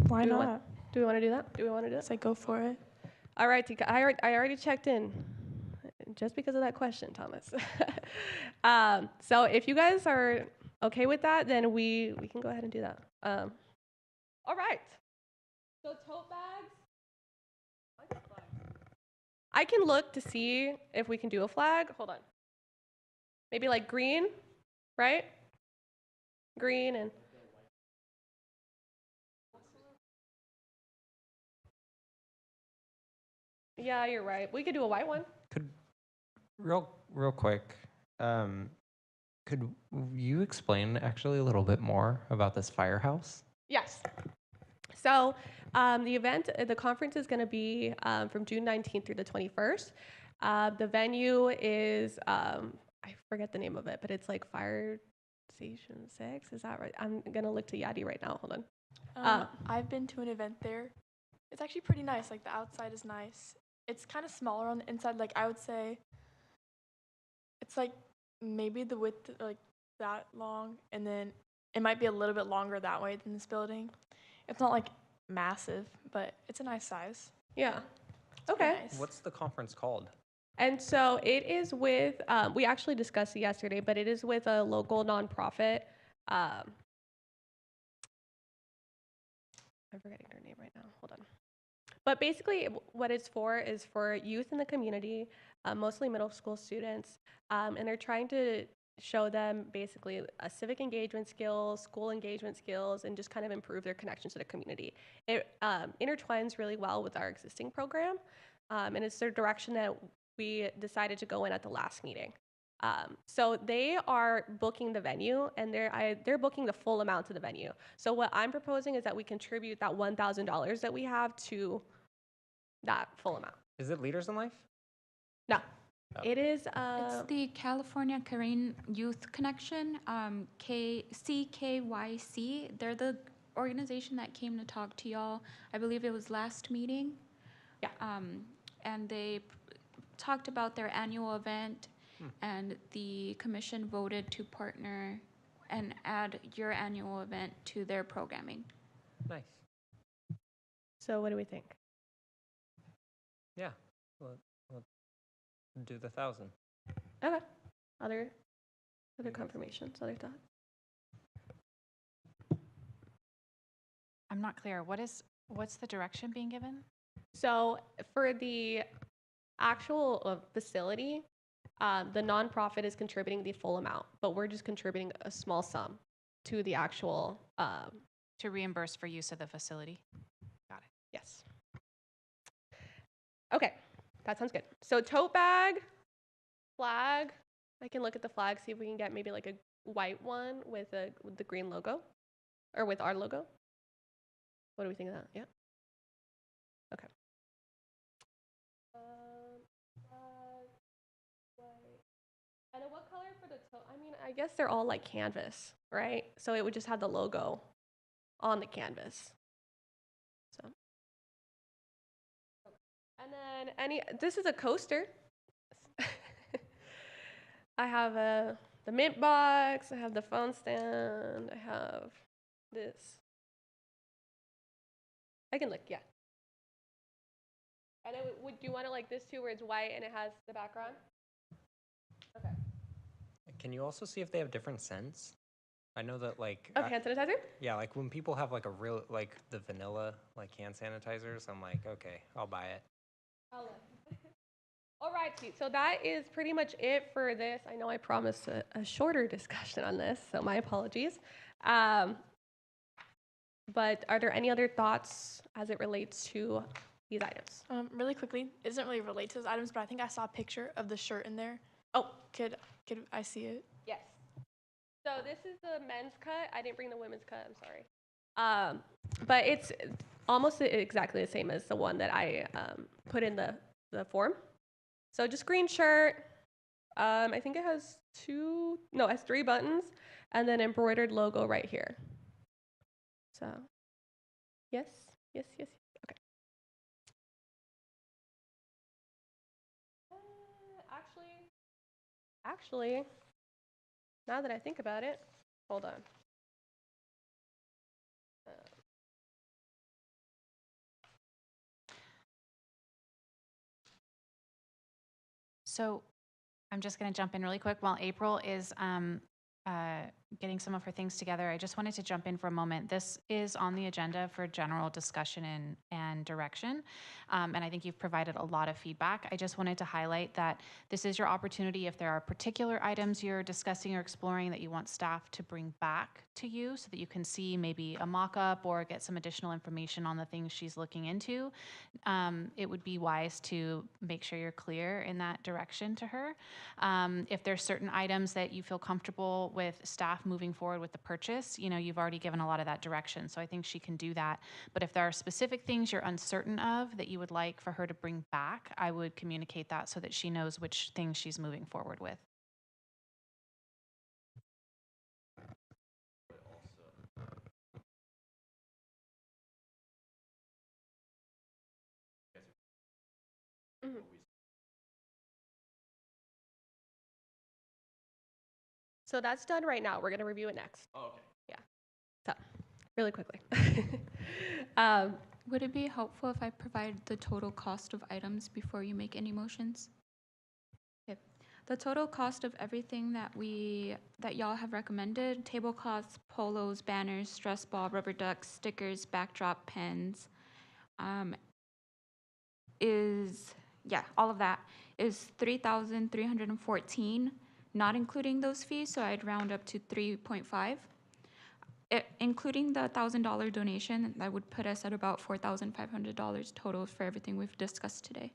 Why Do we not? want- Do we want to do that? Do we want to do that? Say go for it. All right, Tika, I already checked in just because of that question, Thomas. So if you guys are okay with that, then we can go ahead and do that. All right. So tote bags. I can look to see if we can do a flag. Hold on. Maybe like green, right? Green and. Yeah, you're right. We could do a white one. Real quick, could you explain actually a little bit more about this firehouse? Yes. So the conference is going to be from June 19th through the 21st. The venue is, I forget the name of it, but it's like Fire Station 6. Is that right? I'm going to look to Yadi right now. Hold on. I've been to an event there. It's actually pretty nice. Like the outside is nice. It's kind of smaller on the inside. Like I would say it's like maybe the width like that long, and then it might be a little bit longer that way than this building. It's not like massive, but it's a nice size. Yeah. It's pretty Okay. nice. What's the conference called? And so it is with, we actually discussed it yesterday, but it is with a local nonprofit. I'm forgetting their name right now. Hold on. But basically, what it's for is for youth in the community, mostly middle school students, and they're trying to show them basically civic engagement skills, school engagement skills, and just kind of improve their connection to the community. It intertwines really well with our existing program, and it's the direction that we decided to go in at the last meeting. So they are booking the venue, and they're booking the full amount to the venue. So what I'm proposing is that we contribute that $1,000 that we have to that full amount. Is it Leaders in Life? No, Oh. it is. It's the California Korean Youth Connection, CKYC. They're the organization that came to talk to y'all. I believe it was last meeting. Yeah. And they talked about their annual event, and the commission voted to partner and add your annual event to their programming. Nice. So what do we think? Yeah. We'll do the 1,000. Okay. Other confirmations, other thoughts? I'm not clear. What's the direction being given? So for the actual facility, The nonprofit is contributing the full amount, but we're just contributing a small sum to the actual, To reimburse for use of the facility. Got it. yes. Okay, that sounds good. So tote bag, flag. I can look at the flag, see if we can get maybe like a white one with the green logo, or with our logo. What do we think of that? Yeah. Okay. Flag, white. And then what color for the tote? I mean, I guess they're all like canvas, right? So it would just have the logo on the canvas. So. And then this is a coaster. I have the mint box, I have the phone stand, I have this. I can look, yeah. And do you want it like this too, where it's white and it has the background? Okay. Can you also see if they have different scents? I know that like Of hand sanitizer? yeah, like when people have like a real like the vanilla like hand sanitizers, I'm like, okay, I'll buy it. I'll look. All right, so that is pretty much it for this. I know I promised a shorter discussion on this, so my apologies. But are there any other thoughts as it relates to these items? Really quickly, it doesn't really relate to those items, but I think I saw a picture of the shirt in there. Oh, Could I see it? yes. So this is the men's cut. I didn't bring the women's cut, I'm sorry. But it's almost exactly the same as the one that I put in the form. So just green shirt. I think it has it has 3 buttons and then embroidered logo right here. So, yes. Okay. Actually, now that I think about it, hold on. So I'm just going to jump in really quick while April is getting some of her things together. I just wanted to jump in for a moment. This is on the agenda for general discussion and direction. And I think you've provided a lot of feedback. I just wanted to highlight that this is your opportunity if there are particular items you're discussing or exploring that you want staff to bring back to you so that you can see maybe a mock-up or get some additional information on the things she's looking into. It would be wise to make sure you're clear in that direction to her. If there's certain items that you feel comfortable with staff moving forward with the purchase, you've already given a lot of that direction, so I think she can do that. But if there are specific things you're uncertain of that you would like for her to bring back, I would communicate that so that she knows which things she's moving forward with. Mhm. So that's done right now. We're going to review it next. Oh, okay. Yeah. So, really quickly. Would it be helpful if I provide the total cost of items before you make any motions? Okay. The total cost of everything that y'all have recommended, tablecloths, polos, banners, stress ball, rubber ducks, stickers, backdrop, pens, all of that is $3,314, not including those fees, so I'd round up to 3.5. Including the $1,000 donation, that would put us at about $4,500 total for everything we've discussed today.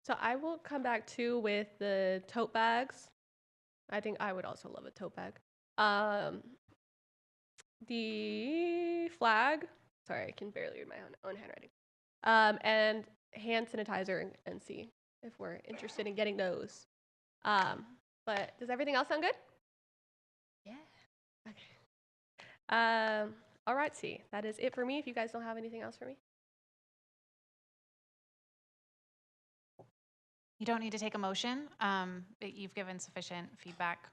So I will come back too with the tote bags. I think I would also love a tote bag. The flag. Sorry, I can barely read my own handwriting. And hand sanitizer and see if we're interested in getting those. But does everything else sound good? Yeah. Okay. All right, see. That is it for me. If you guys don't have anything else for me. You don't need to take a motion. You've given sufficient feedback.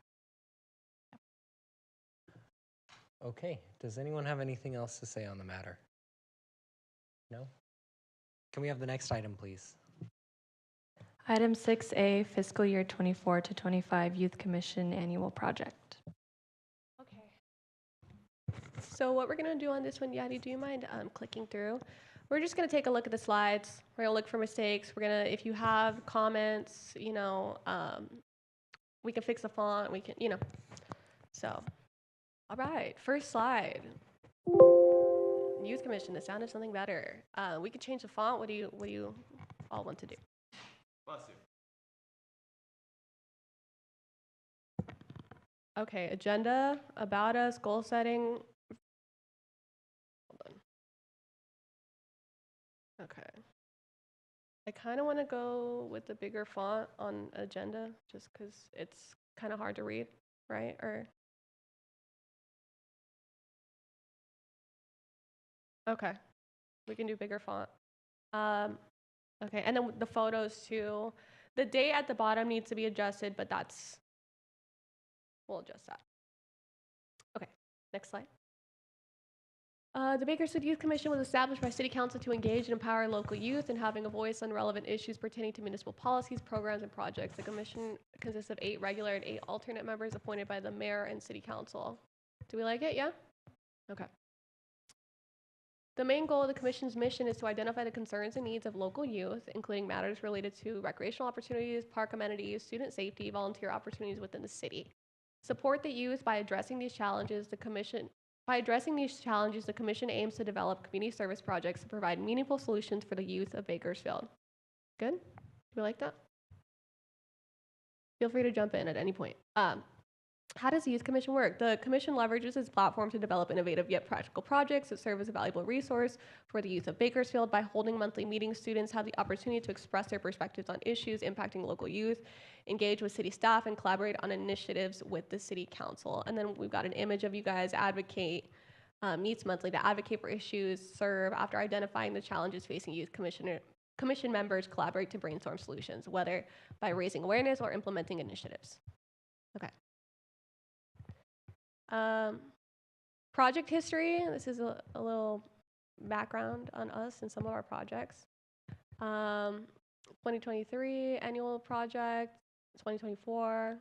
Okay. Does anyone have anything else to say on the matter? No? Can we have the next item, please? Item 6A, fiscal year 24 to 25 Youth Commission Annual Project. Okay. So what we're going to do on this one, Yadi, do you mind clicking through? we're just gonna take a look at the slides. We're gonna look for mistakes. We're gonna, if you have comments, we can fix the font. We can, So, all right, first slide. Youth Commission. The sound of something better. We can change the font. What do you all want to do? Bless you. Okay, agenda, about us, goal setting. Hold on. Okay. I kind of want to go with the bigger font on agenda just because it's kind of hard to read, right? Okay, we can do bigger font. Okay, and then the photos too. The date at the bottom needs to be adjusted, but we'll adjust that. Okay, next slide. The Bakersfield Youth Commission was established by City Council to engage and empower local youth in having a voice on relevant issues pertaining to municipal policies, programs, and projects. The commission consists of 8 regular and 8 alternate members appointed by the mayor and City Council. Do we like it? Yeah? Okay. The main goal of the commission's mission is to identify the concerns and needs of local youth, including matters related to recreational opportunities, park amenities, student safety, volunteer opportunities within the city. Support the youth by addressing these challenges. The commission aims to develop community service projects to provide meaningful solutions for the youth of Bakersfield. Good? Do we like that? Feel free to jump in at any point. How does the Youth Commission work? The Commission leverages its platform to develop innovative yet practical projects that serve as a valuable resource for the youth of Bakersfield. By holding monthly meetings, students have the opportunity to express their perspectives on issues impacting local youth, engage with city staff, and collaborate on initiatives with the City Council. And then we've got an image of you guys advocate, meets monthly to advocate for issues, serve after identifying the challenges facing youth commission members, collaborate to brainstorm solutions, whether by raising awareness or implementing initiatives. Okay. Project history. This is a little background on us and some of our projects. 2023 annual project, 2024.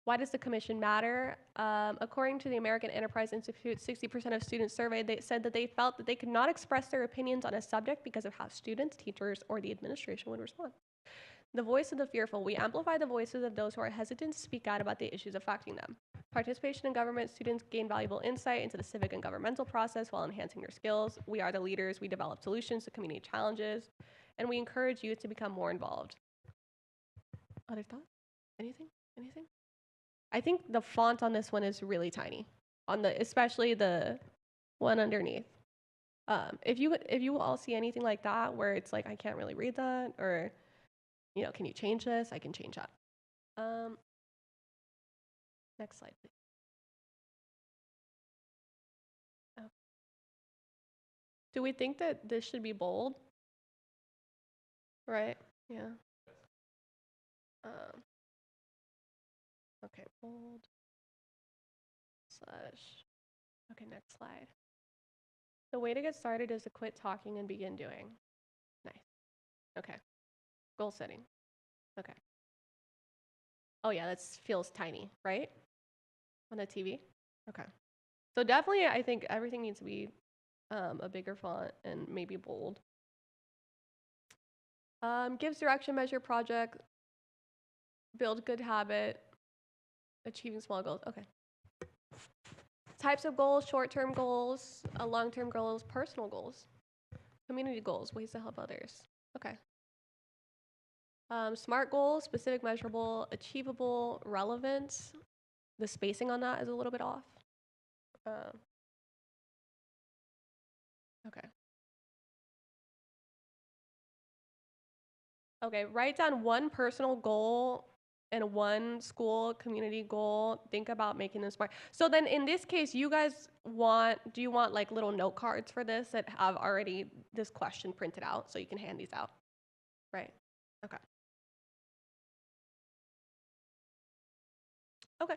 Why does the commission matter? According to the American Enterprise Institute, 60% of students surveyed, they said that they felt that they could not express their opinions on a subject because of how students, teachers, or the administration would respond. The voice of the fearful. We amplify the voices of those who are hesitant to speak out about the issues affecting them. Participation in government, students gain valuable insight into the civic and governmental process while enhancing their skills. We are the leaders. We develop solutions to community challenges, and we encourage youth to become more involved. Other thoughts? Anything? I think the font on this one is really tiny, especially the one underneath. If you all see anything like that where it's like I can't really read that, or can you change this? I can change that. Next slide, please. Oh. Do we think that this should be bold? Right? Yeah. Okay, bold. / Okay, next slide. The way to get started is to quit talking and begin doing. Nice. Okay. Goal setting. Okay. Oh yeah, that feels tiny, right? On the TV? Okay. So definitely, I think everything needs to be a bigger font and maybe bold. Gives direction, measure project, build good habit, achieving small goals. Okay. Types of goals, short-term goals, long-term goals, personal goals, community goals, ways to help others. Okay. SMART goals, specific, measurable, achievable, relevant. The spacing on that is a little bit off. Okay. Okay, write down one personal goal and one school community goal. Think about making them smart. So then in this case, do you want like little note cards for this that have already this question printed out so you can hand these out? Right? Okay. Okay.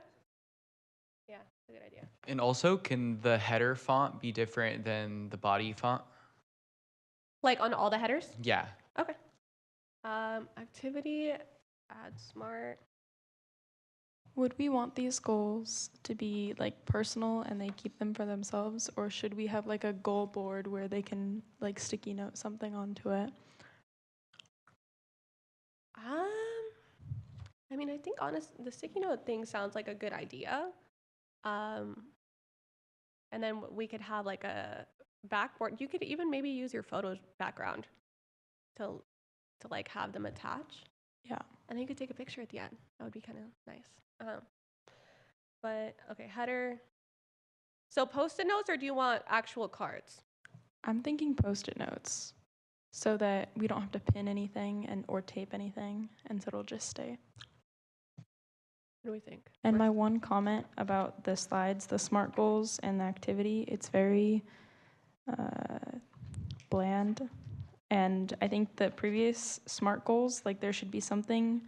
Yeah, that's a good idea. And also, can the header font be different than the body font? Like on all the headers? Yeah. Okay. Activity, add smart. Would we want these goals to be like personal and they keep them for themselves, or should we have like a goal board where they can like sticky note something onto it? I mean, I think the sticky note thing sounds like a good idea. And then we could have like a backboard. You could even maybe use your photo background to like have them attach. Yeah. And then you could take a picture at the end. That would be kind of nice. But okay, header. So post-it notes, or do you want actual cards? I'm thinking post-it notes so that we don't have to pin anything or tape anything, and so it'll just stay. What do we think? And my one comment about the slides, the SMART goals and the activity, it's very bland. And I think the previous SMART goals, like there should be something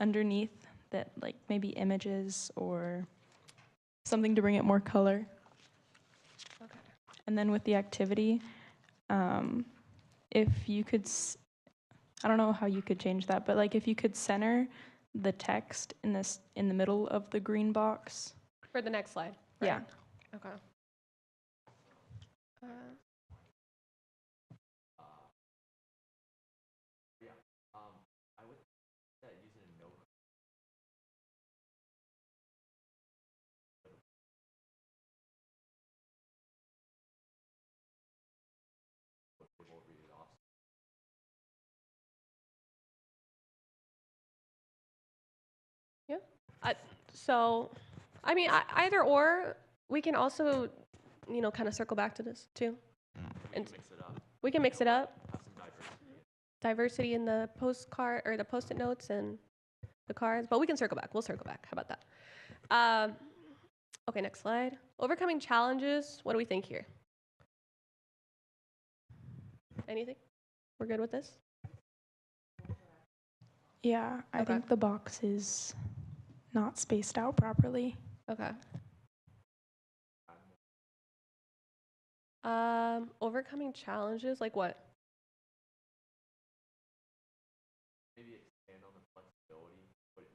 underneath that, like maybe images or something to bring it more color. Okay. And then with the activity, if you could, I don't know how you could change that, but like if you could center the text in the middle of the green box. For the next slide. Yeah. Right? Okay. I would that using a note. We'll read it off. So, I mean, either or, we can also, kind of circle back to this too. And Mix it up. we can mix it up. Have some diversity. Diversity in the postcard or the post-it notes and the cards, but we can circle back. We'll circle back. How about that? Okay, next slide. Overcoming challenges. What do we think here? Anything? We're good with this? Yeah, I Okay. think the box is not spaced out properly. Okay. Overcoming challenges, like what? Maybe expand on the flexibility. What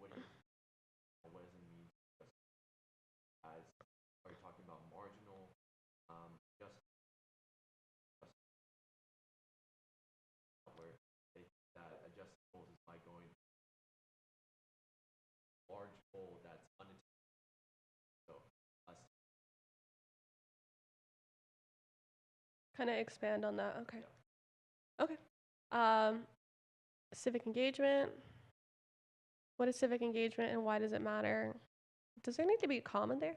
does it mean? As are you talking about marginal? Just where that adjustable is by going large goal that's unattainable. So less. Kind of expand on that. Okay. Okay. Civic engagement. What is civic engagement and why does it matter? Does there need to be a comma there?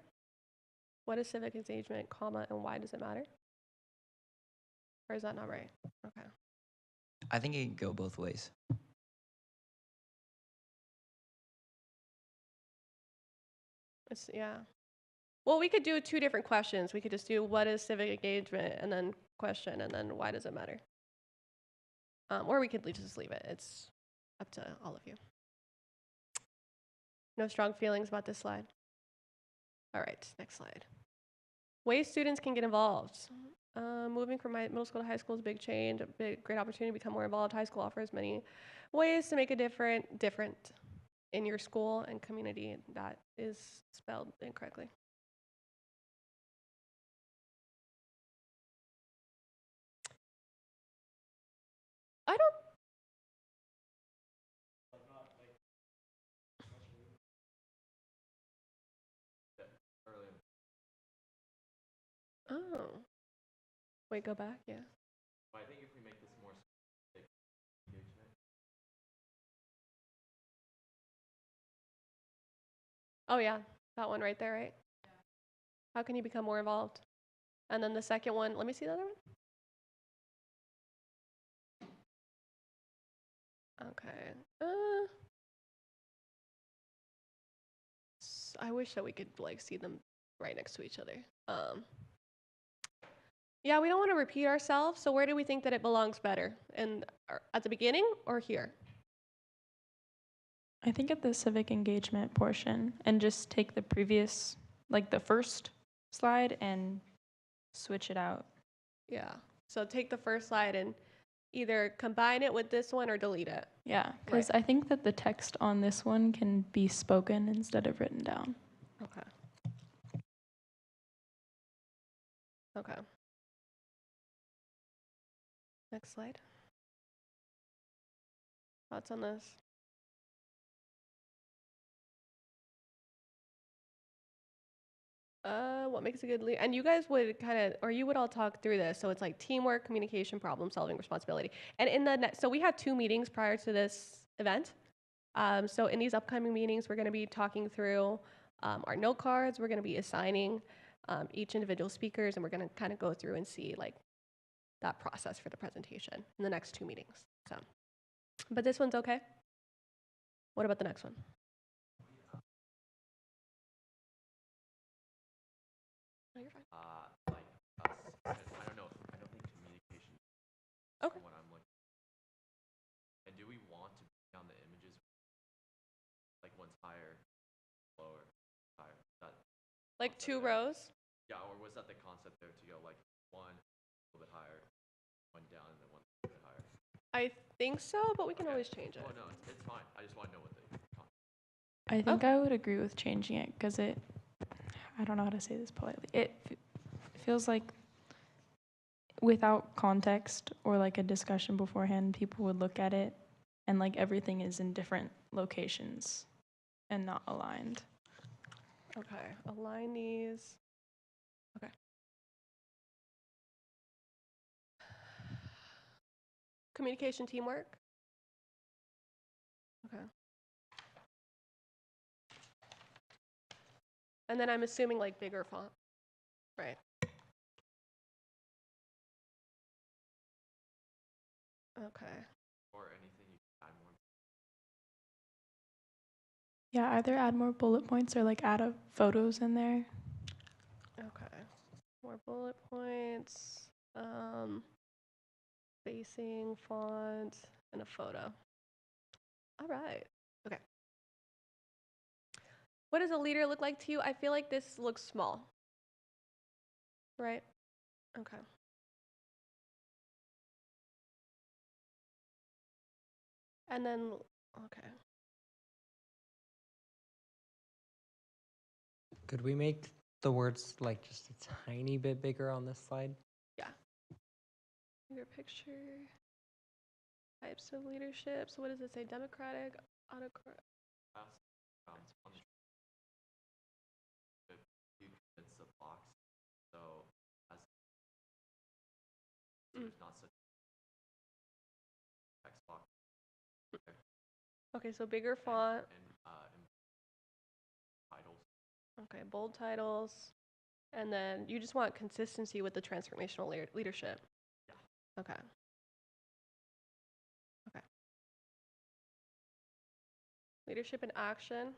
What is civic engagement, comma, and why does it matter? Or is that not right? Okay. I think it can go both ways. Yeah. Well, we could do two different questions. We could just do what is civic engagement and then question and then why does it matter? Or we could just leave it. It's up to all of you. No strong feelings about this slide? All right, next slide. Ways students can get involved. Moving from middle school to high school is a big change, great opportunity to become more involved. High school offers many ways to make a different in your school and community. That is spelled incorrectly. I don't. Oh. Wait, go back, yeah. I think if we make this more specific engagement. Oh yeah, that one right there, right? Yeah. How can you become more involved? And then the second one, let me see the other one. Okay. I wish that we could like see them right next to each other. Yeah, we don't want to repeat ourselves. So where do we think that it belongs better? At the beginning or here? I think at the civic engagement portion and just take the previous, like the first slide and switch it out. Yeah. So take the first slide and either combine it with this one or delete it. Yeah, because I think that the text on this one can be spoken instead of written down. Okay. Okay. Next slide. Thoughts on this? What makes a good leader? And you guys would kind of, or you would all talk through this. So it's like teamwork, communication, problem solving, responsibility. And in the so we have 2 meetings prior to this event. So in these upcoming meetings, we're going to be talking through our note cards. We're going to be assigning each individual speakers, and we're going to kind of go through and see like that process for the presentation in the next 2 meetings. So, but this one's okay. What about the next one? No, you're fine. Like us, I don't know. I don't think communication. Okay. From what I'm looking. And do we want to be on the images, like one's higher, lower, higher? That Like 2 rows? yeah, or was that the concept there to go like one a little bit higher, one down, and then one a little bit higher? I think so, but we can always change it. Oh no, it's fine. I just want to know what the concept. I think I would agree with changing it because I don't know how to say this politely. It feels like without context or like a discussion beforehand, people would look at it and like everything is in different locations and not aligned. Okay, align these. Okay. Communication teamwork. Okay. And then I'm assuming like bigger font, right? Okay. Or anything you can add more. Yeah, either add more bullet points or like add photos in there. Okay. More bullet points, spacing, font, and a photo. All right. Okay. What does a leader look like to you? I feel like this looks small. Right? Okay. And then, okay. Could we make the words like just a tiny bit bigger on this slide? Yeah. Bigger picture. Types of leadership. So what does it say? Democratic, autocratic. On the you condense the box, so as there's not such text box. Okay, so bigger font. And titles. Okay, bold titles. And then you just want consistency with the transformational leadership. Yeah. Okay. Okay. Leadership in action.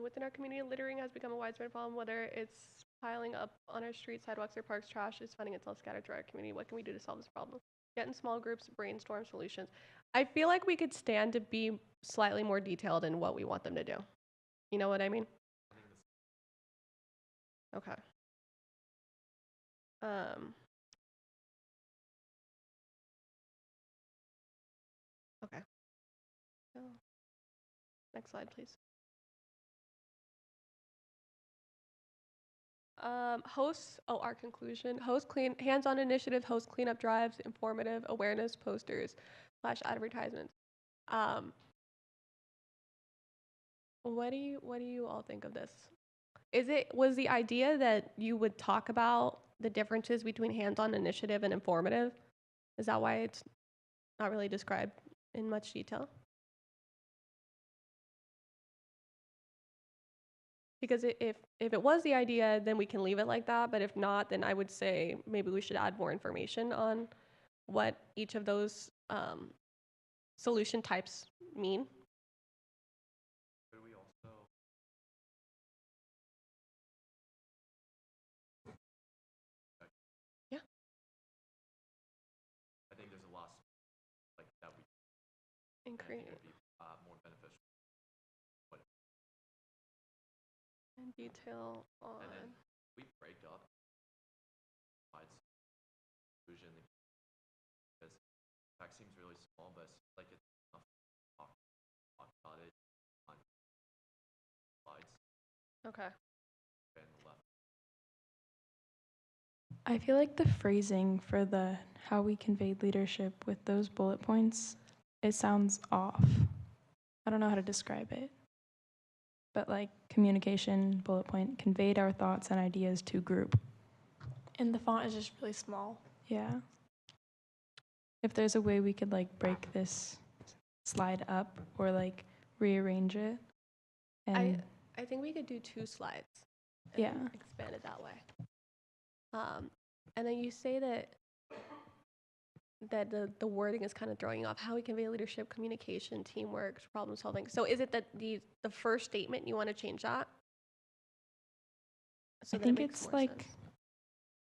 Within our community, littering has become a widespread problem, whether it's piling up on our streets, sidewalks, or parks. Trash is finding itself scattered throughout our community. What can we do to solve this problem? Get in small groups, brainstorm solutions. I feel like we could stand to be slightly more detailed in what we want them to do. You know what I mean? Okay. Okay. So, next slide, please. Hosts, our conclusion. Host hands-on initiative, host cleanup drives, informative awareness posters, flash advertisements. What do you all think of this? Was the idea that you would talk about the differences between hands-on initiative and informative? Is that why it's not really described in much detail? Because if it was the idea, then we can leave it like that. But if not, then I would say maybe we should add more information on what each of those solution types mean. Could we also Yeah. I think there's a lot like that we Increase would be more beneficial. and detail on. And then we break up seems really small, but it seems like it's enough to talk about it on slides Okay. and the left. I feel like the phrasing for the how we conveyed leadership with those bullet points, it sounds off. I don't know how to describe it. But like communication, bullet point, conveyed our thoughts and ideas to group. And the font is just really small. Yeah. If there's a way we could like break this slide up or like rearrange it. And I think we could do 2 slides. And Yeah. expand it that way. And then you say that the wording is kind of throwing you off. How we convey leadership, communication, teamwork, problem solving. So is it that the first statement you want to change that? So I that it think makes it's more like sense?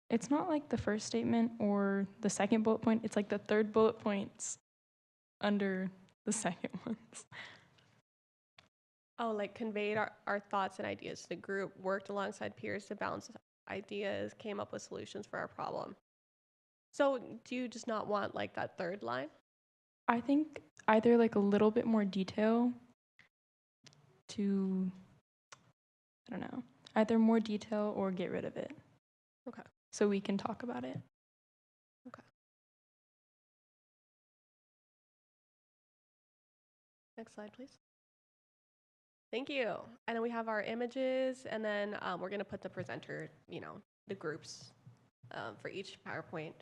it's not like the first statement or the second bullet point. It's like the third bullet points under the second ones. Oh, like conveyed our thoughts and ideas to the group, worked alongside peers to balance ideas, came up with solutions for our problem. So do you just not want like that third line? I think either like a little bit more detail to, I don't know, either more detail or get rid of it. Okay. So we can talk about it. Next slide, please. Thank you. And then we have our images, and then we're going to put the presenter, the groups for each PowerPoint.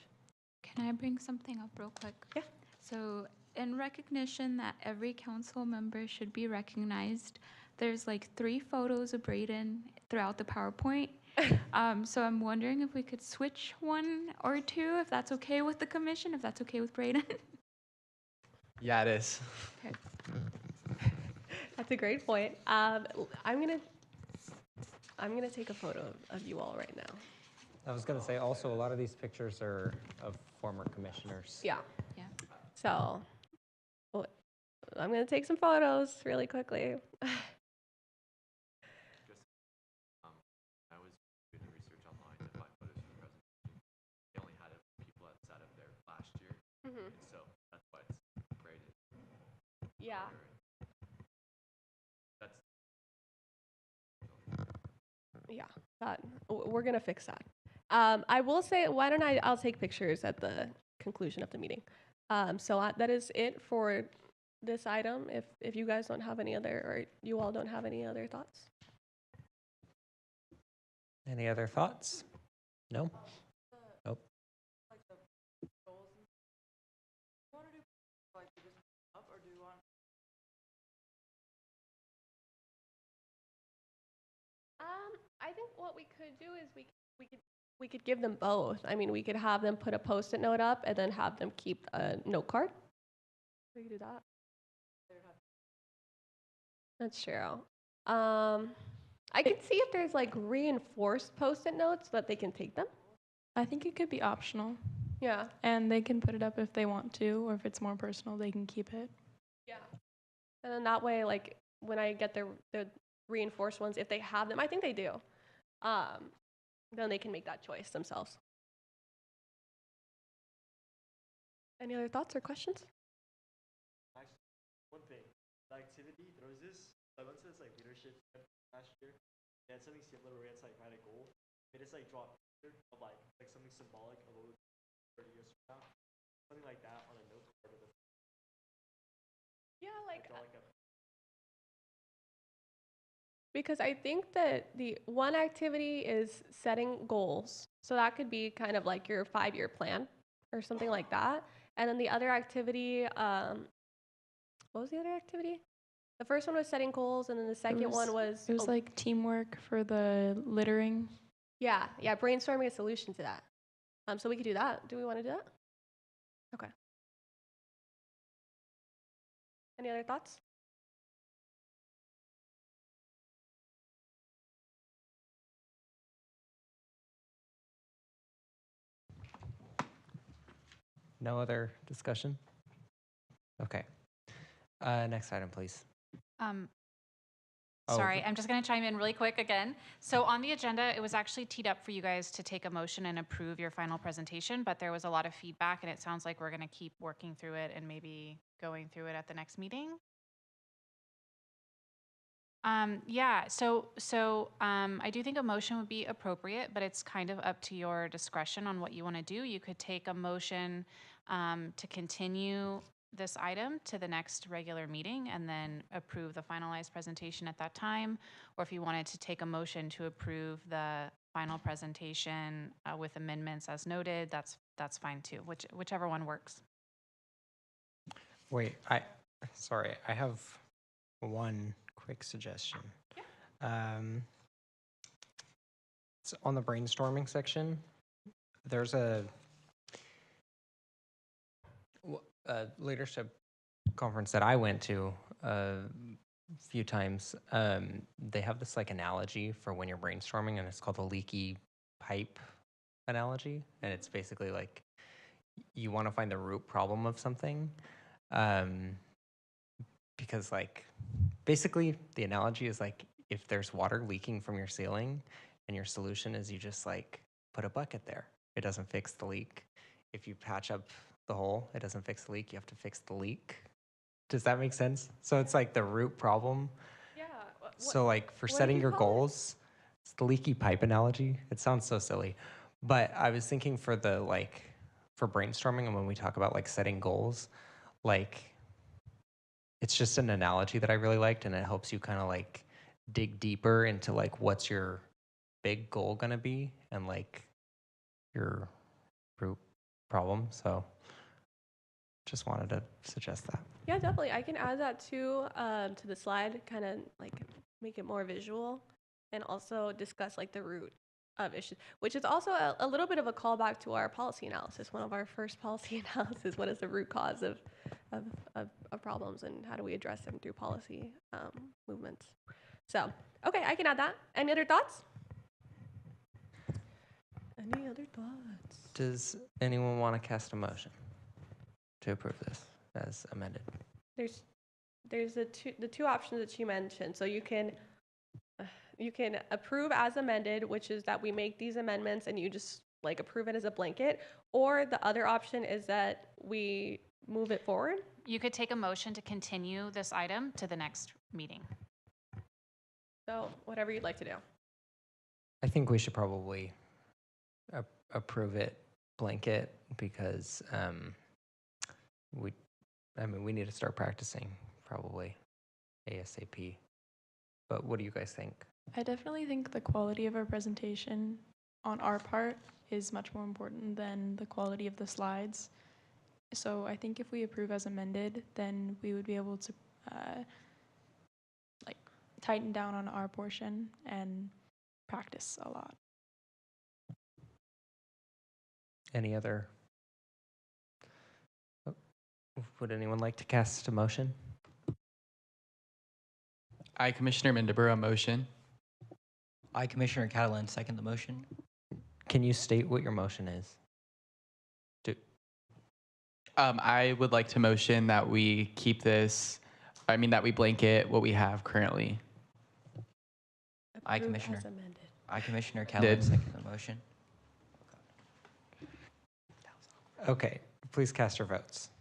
Can I bring something up real quick? Yeah. So, in recognition that every council member should be recognized, there's like 3 photos of Braden throughout the PowerPoint. So I'm wondering if we could switch 1 or 2, if that's okay with the commission, if that's okay with Braden. Yeah, it is. Okay. That's a great point. I'm gonna take a photo of you all right now. I was going to say also a lot of these pictures are of former commissioners. Yeah. Yeah. So I'm gonna take some photos really quickly. I was doing the research online to find photos from the presentation. They only had people that sat up there last year, and so that's why it's graded. Yeah. That's Yeah. We're gonna fix that. I will say, why don't I'll take pictures at the conclusion of the meeting. That is it for this item. If you guys don't have any other, or you all don't have any other thoughts. Any other thoughts? No? Nope. I think what we could do is we could give them both. I mean, we could have them put a Post-it note up and then have them keep a note card. We could do that. That's true. I can see if there's like reinforced Post-it notes so that they can take them. I think it could be optional. Yeah. And they can put it up if they want to, or if it's more personal, they can keep it. Yeah. And then that way, like when I get the reinforced ones, if they have them, I think they do. Then they can make that choice themselves. Any other thoughts or questions? One thing, the activity, there was this, I went to this like leadership last year. They had something similar where it's like write a goal. They just like draw a picture of like something symbolic of what we 30 years from now. Something like that on a note card with a Yeah, like draw like a because I think that the one activity is setting goals. So that could be kind of like your 5-year plan or something like that. And then the other activity, what was the other activity? The first one was setting goals, and then the second one was... It was like teamwork for the littering. Yeah, brainstorming a solution to that. So we could do that. Do we want to do that? Okay. Any other thoughts? No other discussion? Okay. Next item, please. Sorry, I'm just going to chime in really quick again. So on the agenda, it was actually teed up for you guys to take a motion and approve your final presentation, but there was a lot of feedback, and it sounds like we're going to keep working through it and maybe going through it at the next meeting. I do think a motion would be appropriate, but it's kind of up to your discretion on what you want to do. You could take a motion to continue this item to the next regular meeting and then approve the finalized presentation at that time. Or if you wanted to take a motion to approve the final presentation with amendments as noted, that's fine too, whichever one works. Wait, sorry, I have one quick suggestion. It's on the brainstorming section. There's a leadership conference that I went to a few times. They have this like analogy for when you're brainstorming, and it's called the leaky pipe analogy. And it's basically like you want to find the root problem of something. Because like basically the analogy is like if there's water leaking from your ceiling and your solution is you just like put a bucket there, it doesn't fix the leak. If you patch up the hole, it doesn't fix the leak, you have to fix the leak. Does that make sense? So it's like the root problem. Yeah. So like for what did setting you your call it? goals, it's the leaky pipe analogy. It sounds so silly, but I was thinking for the like for brainstorming and when we talk about like setting goals, like it's just an analogy that I really liked, and it helps you kind of like dig deeper into like what's your big goal gonna be and like your root problem. So just wanted to suggest that. Yeah, definitely. I can add that to the slide, kind of like make it more visual, and also discuss like the root of issues, which is also a little bit of a callback to our policy analysis. One of our first policy analysis: what is the root cause of problems, and how do we address them through policy movements? So, okay, I can add that. Any other thoughts? Any other thoughts? Does anyone want to cast a motion to approve this as amended? There's the two options that you mentioned. So you can approve as amended, which is that we make these amendments and you just like approve it as a blanket, or the other option is that we move it forward. You could take a motion to continue this item to the next meeting. So whatever you'd like to do. I think we should probably approve it blanket because we need to start practicing probably ASAP. But what do you guys think? I definitely think the quality of our presentation on our part is much more important than the quality of the slides. So I think if we approve as amended, then we would be able to like tighten down on our portion and practice a lot. Any other? Would anyone like to cast a motion? I, Commissioner Mindeborough, motion. I, Commissioner Catalan, second the motion. Can you state what your motion is? I would like to motion that we keep this, that we blanket what we have currently. I, Approve Commissioner. as amended. I, Commissioner Catalan, second the motion. Okay, please cast your votes.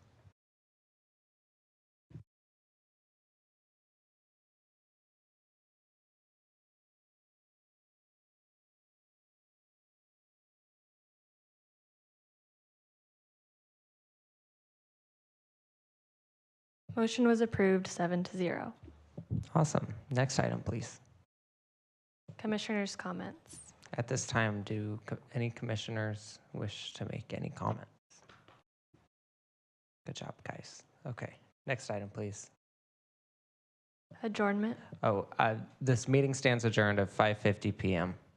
Motion was approved 7-0. Awesome. Next item, please. Commissioners' comments. At this time, do any commissioners wish to make any comments? Good job, guys. Okay, next item, please. Adjournment. Oh, this meeting stands adjourned at 5:50 p.m.